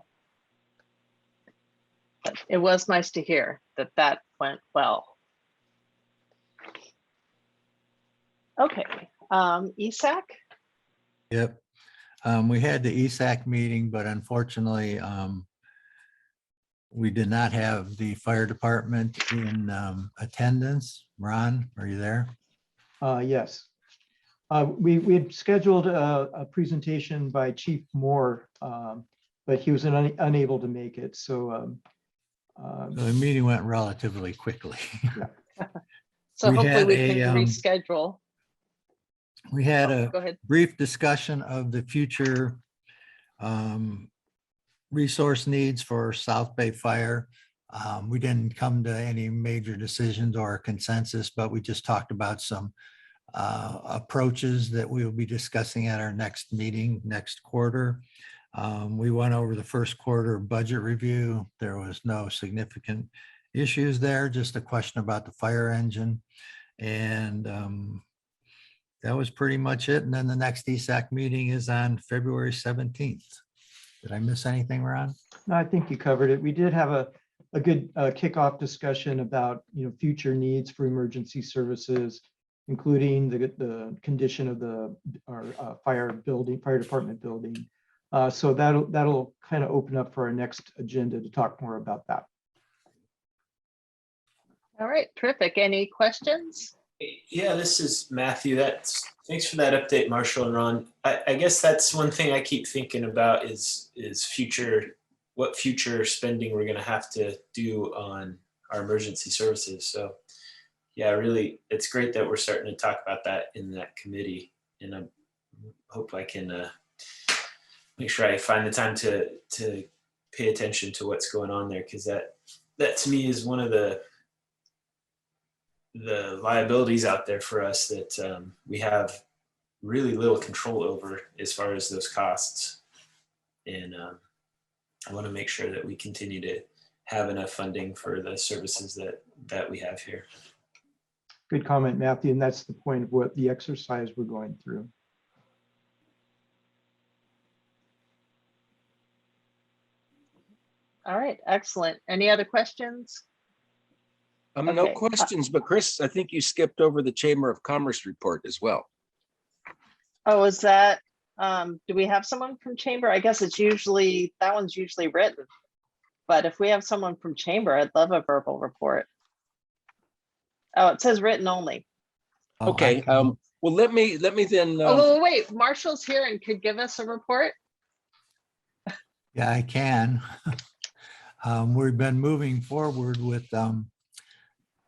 But it was nice to hear that that went well. Okay, ESAC? Yep. We had the ESAC meeting, but unfortunately, we did not have the fire department in attendance. Ron, are you there? Yes. We had scheduled a presentation by Chief Moore, but he was unable to make it. So the meeting went relatively quickly. So We hopefully had we can a, reschedule. We had Go a ahead. brief discussion of the future resource needs for South Bay Fire. We didn't come to any major decisions or consensus, but we just talked about some approaches that we will be discussing at our next meeting next quarter. We went over the first quarter budget review. There was no significant issues there, just a question about the fire engine. And that was pretty much it. And then the next ESAC meeting is on February 17th. Did I miss anything, Ron? no, I think you covered it. We did have a good kickoff discussion about future needs for emergency services, including the condition of our fire department building. So that'll kind of open up for our next agenda to talk more about that. All right, terrific. Any questions? Yeah, this is Matthew. Thanks for that update, Marshall and Ron. I guess that's one thing I keep thinking about is what future spending we're going to have to do on our emergency services. So yeah, really, it's great that we're starting to talk about that in that committee. And I'm hope I can make sure I find the time to pay attention to what's going on there, because that to me is one of the liabilities out there for us that we have really little control over as far as those costs. And I want to make sure that we continue to have enough funding for the services that we have here. Good comment, Matthew, and that's the point of what the exercise we're going through. All right, excellent. Any other questions? No Okay. questions, but Chris, I think you skipped over the Chamber of Commerce report as well. Oh, is that, do we have someone from Chamber? I guess it's usually, that one's usually written. But if we have someone from Chamber, I'd love a verbal report. Oh, it says written only. Oh, Okay, well, let me then. Oh, wait, Marshall's here and could give us a report? Yeah, I can. We've been moving forward with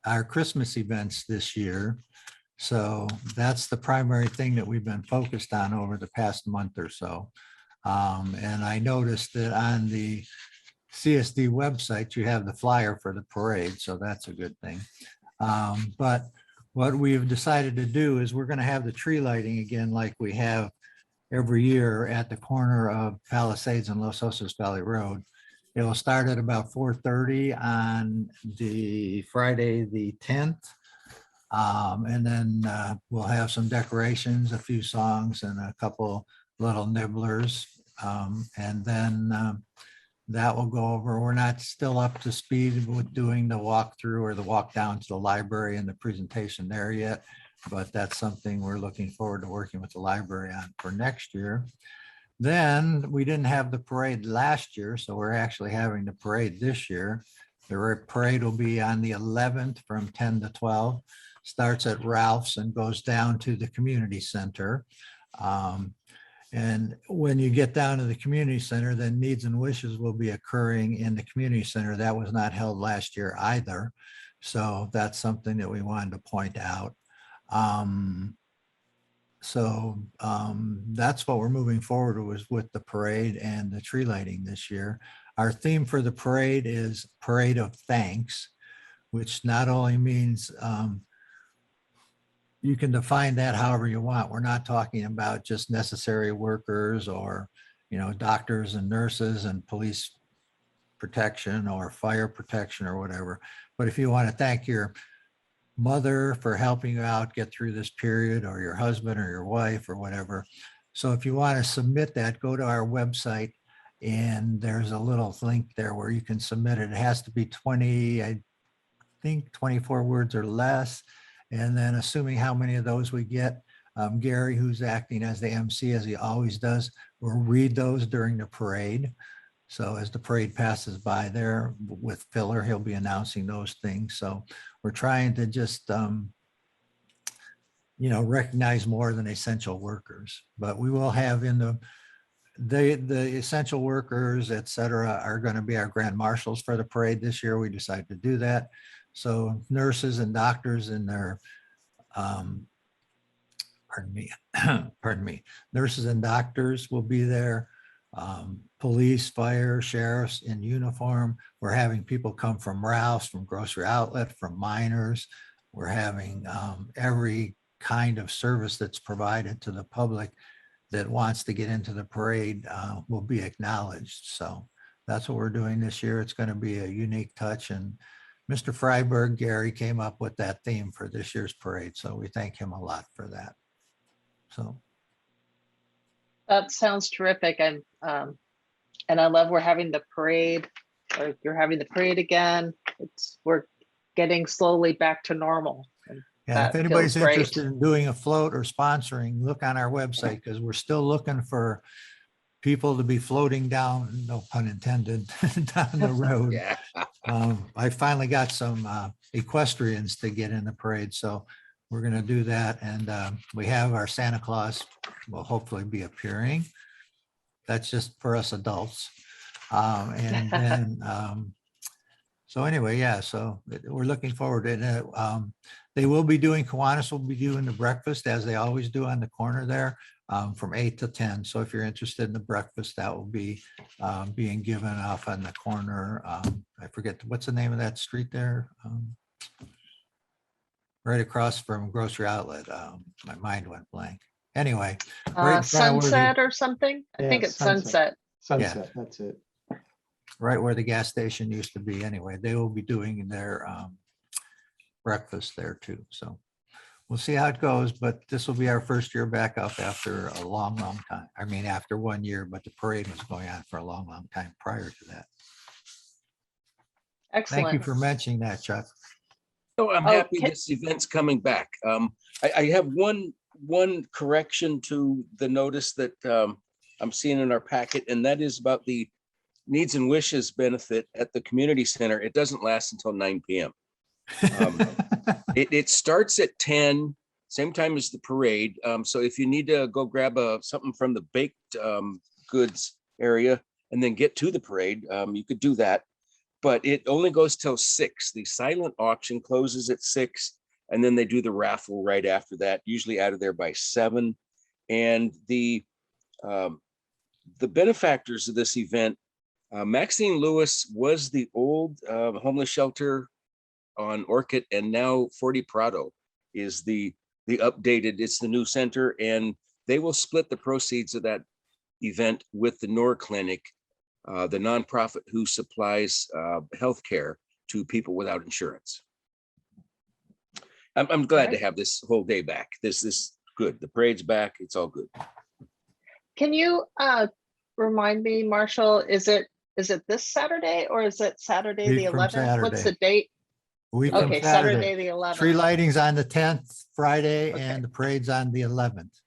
our Christmas events this year. So that's the primary thing that we've been focused on over the past month or so. And I noticed that on the CSD website, you have the flyer for the parade. So that's a good thing. But what we've decided to do is we're going to have the tree lighting again, like we have every year at the corner of Palisades and Los Osos Valley Road. It will start at about 4:30 on the Friday, the 10th. And then we'll have some decorations, a few songs, and a couple little nibblers. And then that will go over. We're not still up to speed with doing the walkthrough or the walk down to the library and the presentation there yet, but that's something we're looking forward to working with the library on for next year. Then we didn't have the parade last year, so we're actually having the parade this year. The parade will be on the 11th from 10 to 12, starts at Ralph's and goes down to the community center. And when you get down to the community center, then Needs and Wishes will be occurring in the community center. That was not held last year either. So that's something that we wanted to point out. That's what we're moving forward with the parade and the tree lighting this year. Our theme for the parade is Parade of Thanks, which not only means you can define that however you want. We're not talking about just necessary workers or, doctors and nurses and police protection or fire protection or whatever. But if you want to thank your mother for helping you out get through this period, or your husband or your wife or whatever. So if you want to submit that, go to our website and there's a little link there where you can submit it. It has to be 24 words or less. And then assuming how many of those we get, Gary, who's acting as the MC, as he always does, will read those during the parade. So as the parade passes by there with filler, he'll be announcing those things. So we're trying to just, recognize more than essential workers. But we will have in the essential workers, et cetera, are going to be our grand marshals for the parade this year. We decided to do that. So nurses and doctors in their, pardon me, nurses and doctors will be there. Police, fire, sheriffs in uniform. We're having people come from Ralph's, from grocery outlet, from miners. We're having every kind of service that's provided to the public that wants to get into the parade will be acknowledged. So that's what we're doing this year. It's going to be a unique touch. And Mr. Freiberg, Gary, came up with that theme for this year's parade. So we thank him a lot for that. So. That sounds terrific. And I love we're having the parade, or you're having the parade again. We're getting slowly back to normal. Yeah, if anybody's interested in doing a float or sponsoring, look on our website, because we're still looking for people to be floating down, no pun intended, down the road. Yeah. I finally got some equestrians to get in the parade, so we're going to do that. And we have our Santa Claus will hopefully be appearing. That's just for us adults. And then, so anyway, yeah, so we're looking forward to it. They will be doing, Kiwanis will be doing the breakfast as they always do on the corner there from 8 to 10. So if you're interested in the breakfast, that will be being given off on the corner. I forget, what's the name of that street there? Right across from Grocery Outlet. My mind went blank. Anyway. Right in front of where the- Sunset or something? I think Yeah, it's Sunset. Sunset, that's it. right where the gas station used to be. Anyway, they will be doing their breakfast there too. So we'll see how it goes, but this will be our first year back up after a long, long time. I mean, after 1 year, but the parade was going on for a long, long time prior to that. Thank you Excellent. for mentioning that, Chuck. Oh, I'm Oh, happy can- this event's coming back. I have one correction to the notice that I'm seeing in our packet, and that is about the needs and wishes benefit at the community center. It doesn't last until 9 p.m. It starts at 10, same time as the parade. So if you need to go grab something from the baked goods area and then get to the parade, you could do that. But it only goes till 6. The silent auction closes at 6, and then they do the raffle right after that, usually out of there by 7. And the benefactors of this event, Maxine Lewis was the old homeless shelter on Orchid, and now 40 Prado is the updated, it's the new center, and they will split the proceeds of that event with the NOR Clinic, the nonprofit who supplies healthcare to people without insurance. I'm glad to have this whole day back. This is good. The parade's back. It's all good. Can you remind me, Marshall, is it this Saturday or is it Saturday the Week from 11th? What's the Saturday. date? Week from Okay, Saturday the Tree 11th. lighting's on the 10th, Friday, Okay. and the parade's on the 11th.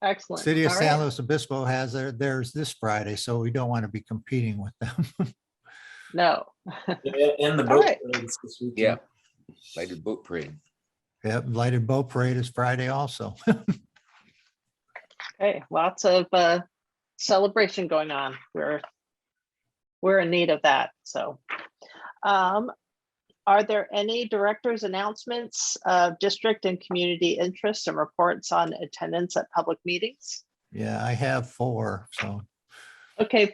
Excellent. City of All San right. Luis Obispo has theirs this Friday, so we don't want to be competing with them. No. And the All boat right. parades this weekend. Yeah. Lighted boat parade. Yep, lighted boat parade is Friday also. Okay, lots of celebration going on. We're in need of that. So, are there any directors' announcements of district and community interests and reports on attendance at public meetings? Yeah, I have 4, so Okay, if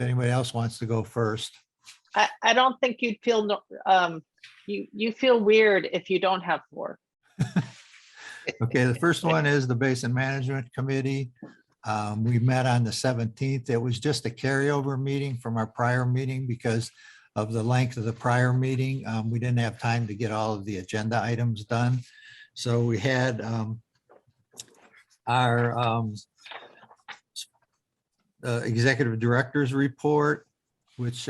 anybody else wants to go first. I don't think you'd feel you feel weird if you don't have 4. Okay, the first one is the Basin Management Committee. We met on the 17th. It was just a carryover meeting from our prior meeting because of the length of the prior meeting. We didn't have time to get all of the agenda items done. So we had our executive director's report, which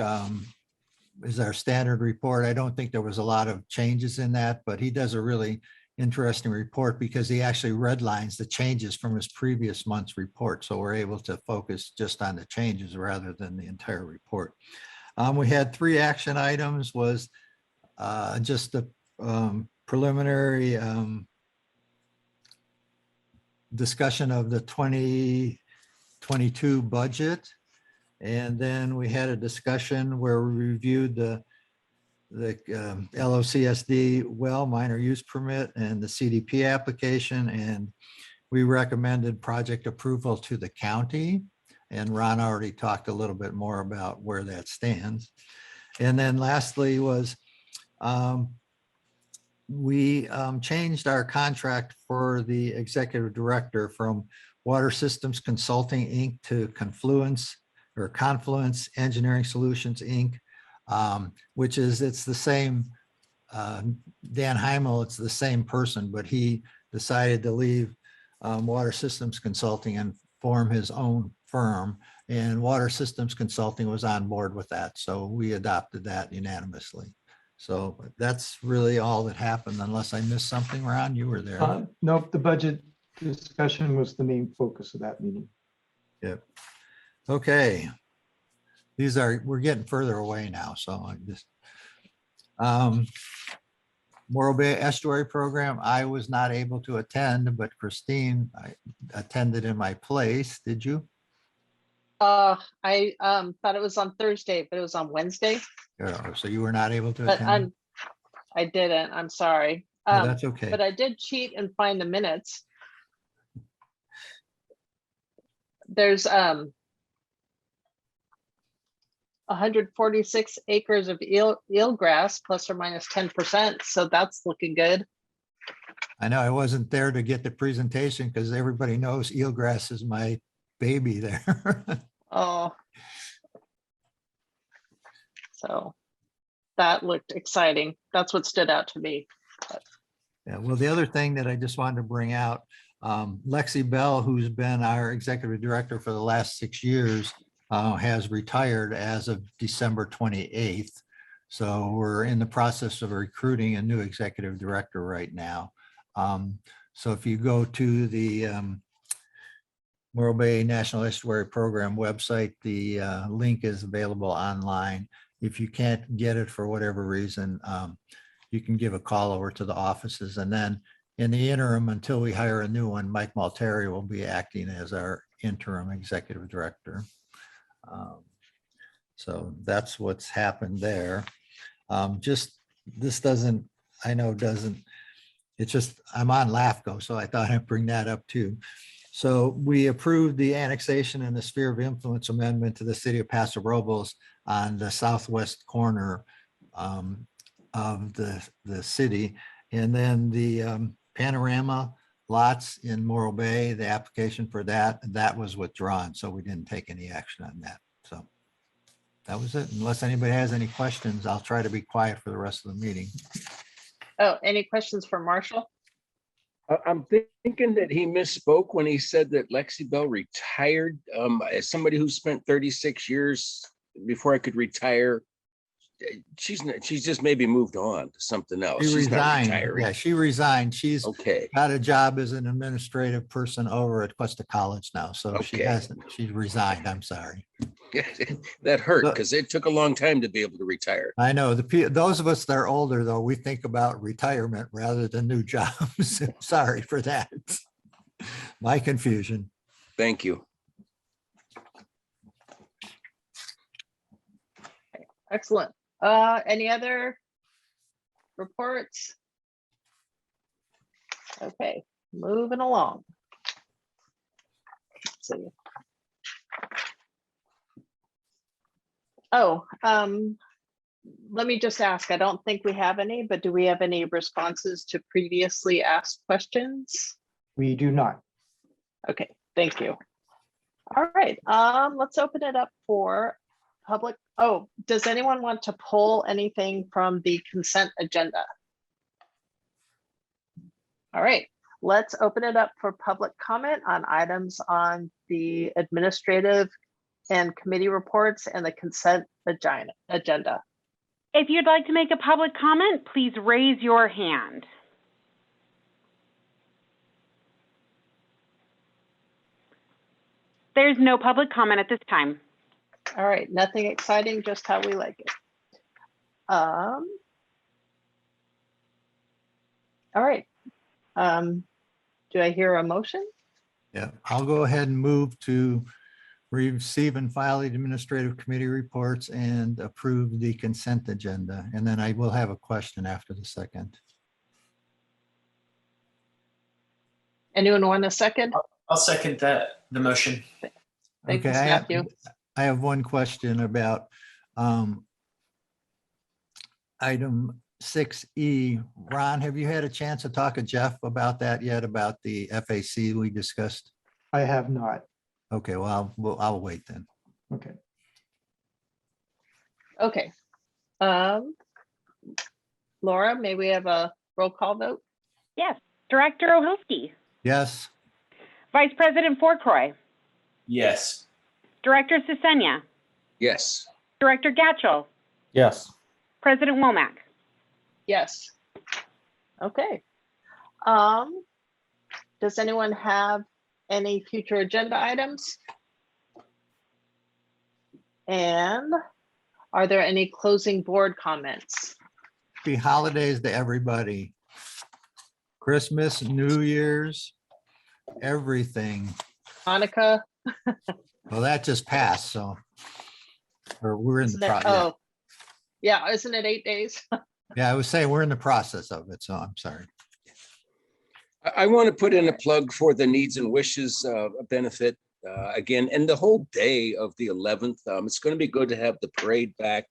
is our standard report. I don't think there was a lot of changes in that, but he does a really interesting report because he actually redlines the changes from his previous month's report. So we're able to focus just on the changes rather than the entire report. We had 3 action items, was just the preliminary discussion of the 2022 budget. And then we had a discussion where we reviewed the LOCSD well minor use permit and the CDP application, and we recommended project approval to the county. And Ron already talked a little bit more about where that stands. And then lastly was we changed our contract for the executive director from Water Systems Consulting, Inc. to Confluence Engineering Solutions, Inc., which is, it's the same, Dan Heimel, it's the same person, but he decided to leave Water Systems Consulting and form his own firm, and Water Systems Consulting was on board with that. So we adopted that unanimously. So that's really all that happened, unless I missed something. Ron, you were there. Nope, the budget discussion was the main focus of that meeting. Yep. Okay. We're getting further away now, so I just, Morro Bay Estuary Program, I was not able to attend, but Christine, I attended in my place. Did you? I thought it was on Thursday, but it was on Wednesday. So you were not able to But attend? I didn't. I'm sorry. Oh, that's okay. But I did cheat and find the minutes. There's 146 acres of eelgrass plus or minus 10%. So that's looking good. I know I wasn't there to get the presentation because everybody knows eelgrass is my baby there. Oh. So that looked exciting. That's what stood out to me. Yeah, well, the other thing that I just wanted to bring out, Lexi Bell, who's been our executive director for the last 6 years, has retired as of December 28th. So we're in the process of recruiting a new executive director right now. So if you go to the Morro Bay National Estuary Program website, the link is available online. If you can't get it for whatever reason, you can give a call over to the offices. And then in the interim, until we hire a new one, Mike Malteri will be acting as our interim executive director. So that's what's happened there. Just, this doesn't, I know doesn't, it's just, I'm on LAFCO, so I thought I'd bring that up too. So we approved the annexation and the sphere of influence amendment to the city of Paso Robles on the southwest corner of the city. And then the panorama lots in Morro Bay, the application for that was withdrawn. So we didn't take any action on that. So that was it. Unless anybody has any questions, I'll try to be quiet for the rest of the meeting. Oh, any questions for Marshall? I'm thinking that he misspoke when he said that Lexi Bell retired. As somebody who spent 36 years before I could retire, she's just maybe moved on to something else. She She's not resigned. retiring. Yeah, she resigned. She's Okay. got a job as an administrative person over at Cuesta College now. So she Okay. hasn't, she's resigned. I'm sorry. That hurt because it took a long time to be able to retire. I know those of us that are older, though, we think about retirement rather than new jobs. Sorry for that. My confusion. Thank you. Excellent. Any other reports? Okay, moving along. Let's see. Oh, let me just ask, I don't think we have any, but do we have any responses to previously asked questions? We do not. Okay, thank you. All right, let's open it up for public. Oh, does anyone want to pull anything from the consent agenda? All right, let's open it up for public comment on items on the administrative and committee reports and the consent agenda. If you'd like to make a public comment, please raise your hand. There's no public comment at this time. All right, nothing exciting, just how we like it. All right. Do I hear a motion? Yeah, I'll go ahead and move to receive and file the administrative committee reports and approve the consent agenda. And then I will have a question after the second. Anyone want a second? I'll second the motion. Thank you, Okay, Matthew. I have one question about item 6E. Ron, have you had a chance to talk to Jeff about that yet, about the FAC we discussed? I have not. Okay, well, I'll wait then. Okay. Okay. Laura, may we have a roll call vote? Yes. Director Ohilsky. Yes. Vice President Fourcroy. Yes. Director Sisenya. Yes. Director Gatchell. Yes. President Womack. Yes. Okay. Does anyone have any future agenda items? And are there any closing board comments? Happy holidays to everybody. Christmas, New Year's, everything. Hanukkah? Well, that just passed, so. Or we're in the Isn't it, process. oh, yeah, isn't it 8 days? Yeah, I was saying we're in the process of it, so I'm sorry. I want to put in a plug for the Needs and Wishes benefit again, and the whole day of the 11th. It's going to be good to have the parade back,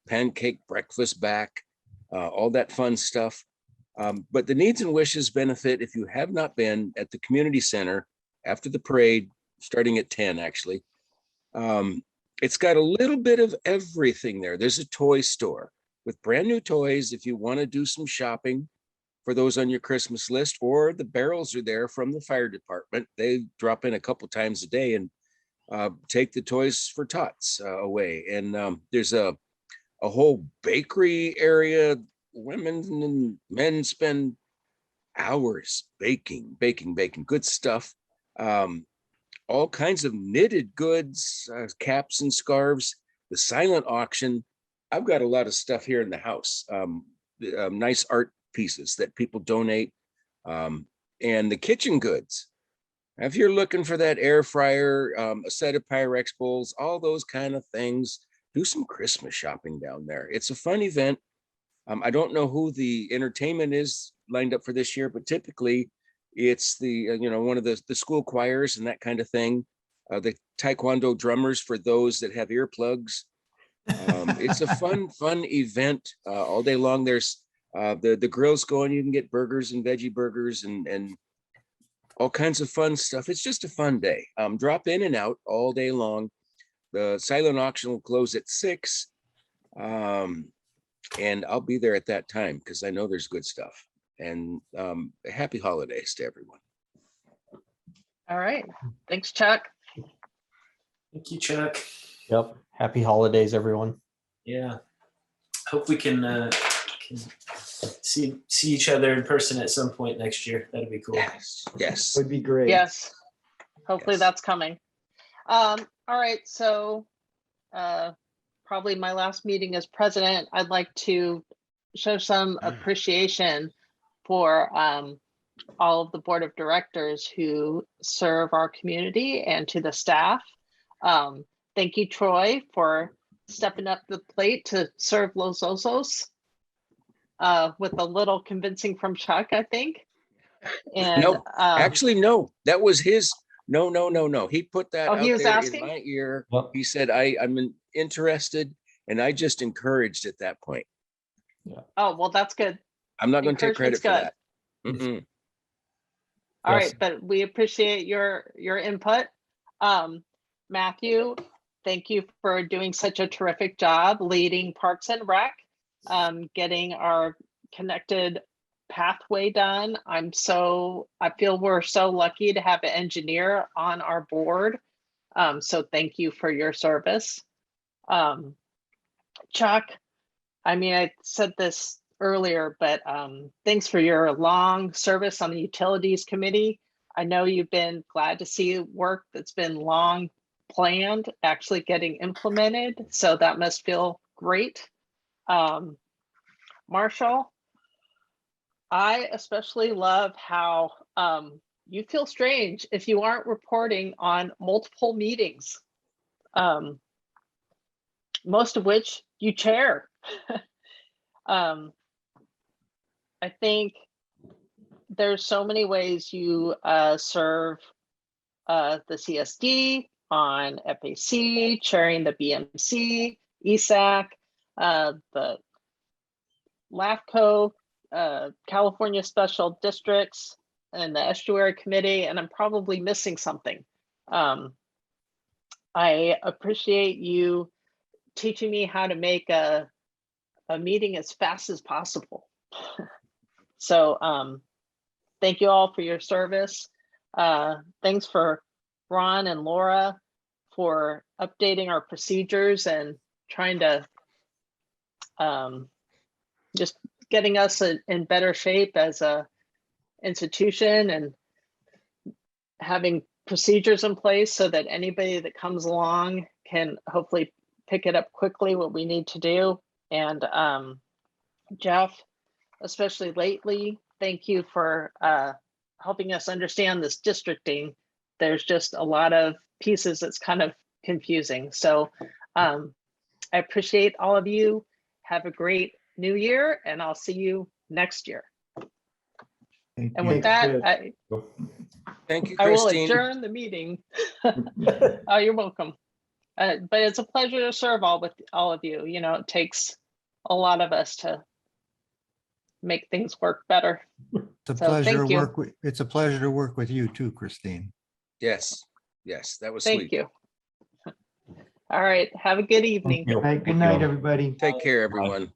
pancake breakfast back, all that fun stuff. But the Needs and Wishes benefit, if you have not been at the community center after the parade, starting at 10 actually, it's got a little bit of everything there. There's a toy store with brand new toys if you want to do some shopping for those on your Christmas list, or the barrels are there from the fire department. They drop in a couple times a day and take the Toys for Tots away. And there's a whole bakery area. Women and men spend hours baking, good stuff. All kinds of knitted goods, caps and scarves, the silent auction. I've got a lot of stuff here in the house, nice art pieces that people donate, and the kitchen goods. If you're looking for that air fryer, a set of Pyrex bowls, all those kind of things, do some Christmas shopping down there. It's a fun event. I don't know who the entertainment is lined up for this year, but typically it's the one of the school choirs and that kind of thing. The Taekwondo drummers for those that have earplugs. It's a fun event all day long. There's the grill's going. You can get burgers and veggie burgers and all kinds of fun stuff. It's just a fun day. Drop in and out all day long. The silent auction will close at 6. And I'll be there at that time because I know there's good stuff. And happy holidays to everyone. All right. Thanks, Chuck. Thank you, Chuck. Yep. Happy holidays, everyone. Yeah. Hope we can see each other in person at some point next year. That'd be cool. Yes. Would be great. Yes. Hopefully Yes. that's coming. All right. So probably my last meeting as president, I'd like to show some appreciation for all of the board of directors who serve our community and to the staff. Thank you, Troy, for stepping up the plate to serve Los Osos with a little convincing from Chuck, I think. And No, actually, no, that was his. No. He put that Oh, out he was there asking? in my ear. Yep. He said, I'm interested, and I just encouraged at that point. oh, well, that's good. I'm not going to take credit Encouragement's for good. that. Mm-mm. All Yes. right, but we appreciate your input. Matthew, thank you for doing such a terrific job leading Parks and Rec, getting our connected pathway done. I feel we're so lucky to have an engineer on our board. So thank you for your service. Chuck, I mean, I said this earlier, but thanks for your long service on the Utilities Committee. I know you've been glad to see work that's been long planned actually getting implemented. So that must feel great. Marshall, I especially love how you feel strange if you aren't reporting on multiple meetings, most of which you chair. I think there's so many ways you serve the CSD, on FAC, chairing the BMC, ESAC, the LAFCO, California Special Districts, and the Estuary Committee, and I'm probably missing something. I appreciate you teaching me how to make a meeting as fast as possible. So thank you all for your service. Thanks for Ron and Laura for updating our procedures and trying to just getting us in better shape as a institution and having procedures in place so that anybody that comes along can hopefully pick it up quickly what we need to do. And Jeff, especially lately, thank you for helping us understand this districting. There's just a lot of pieces that's kind of confusing. So I appreciate all of you. Have a great new year, and I'll see you next year. Thank And you. with that, Thank you, I will Christine. adjourn the meeting. Oh, you're welcome. But it's a pleasure to serve with all of you. You know, it takes a lot of us to make things work better. It's a So pleasure to thank you. work with, it's a pleasure to work with you too, Christine. Yes, yes, that was Thank sweet. you. All right. Have a good evening. you. Right, good night, everybody. Take care, everyone.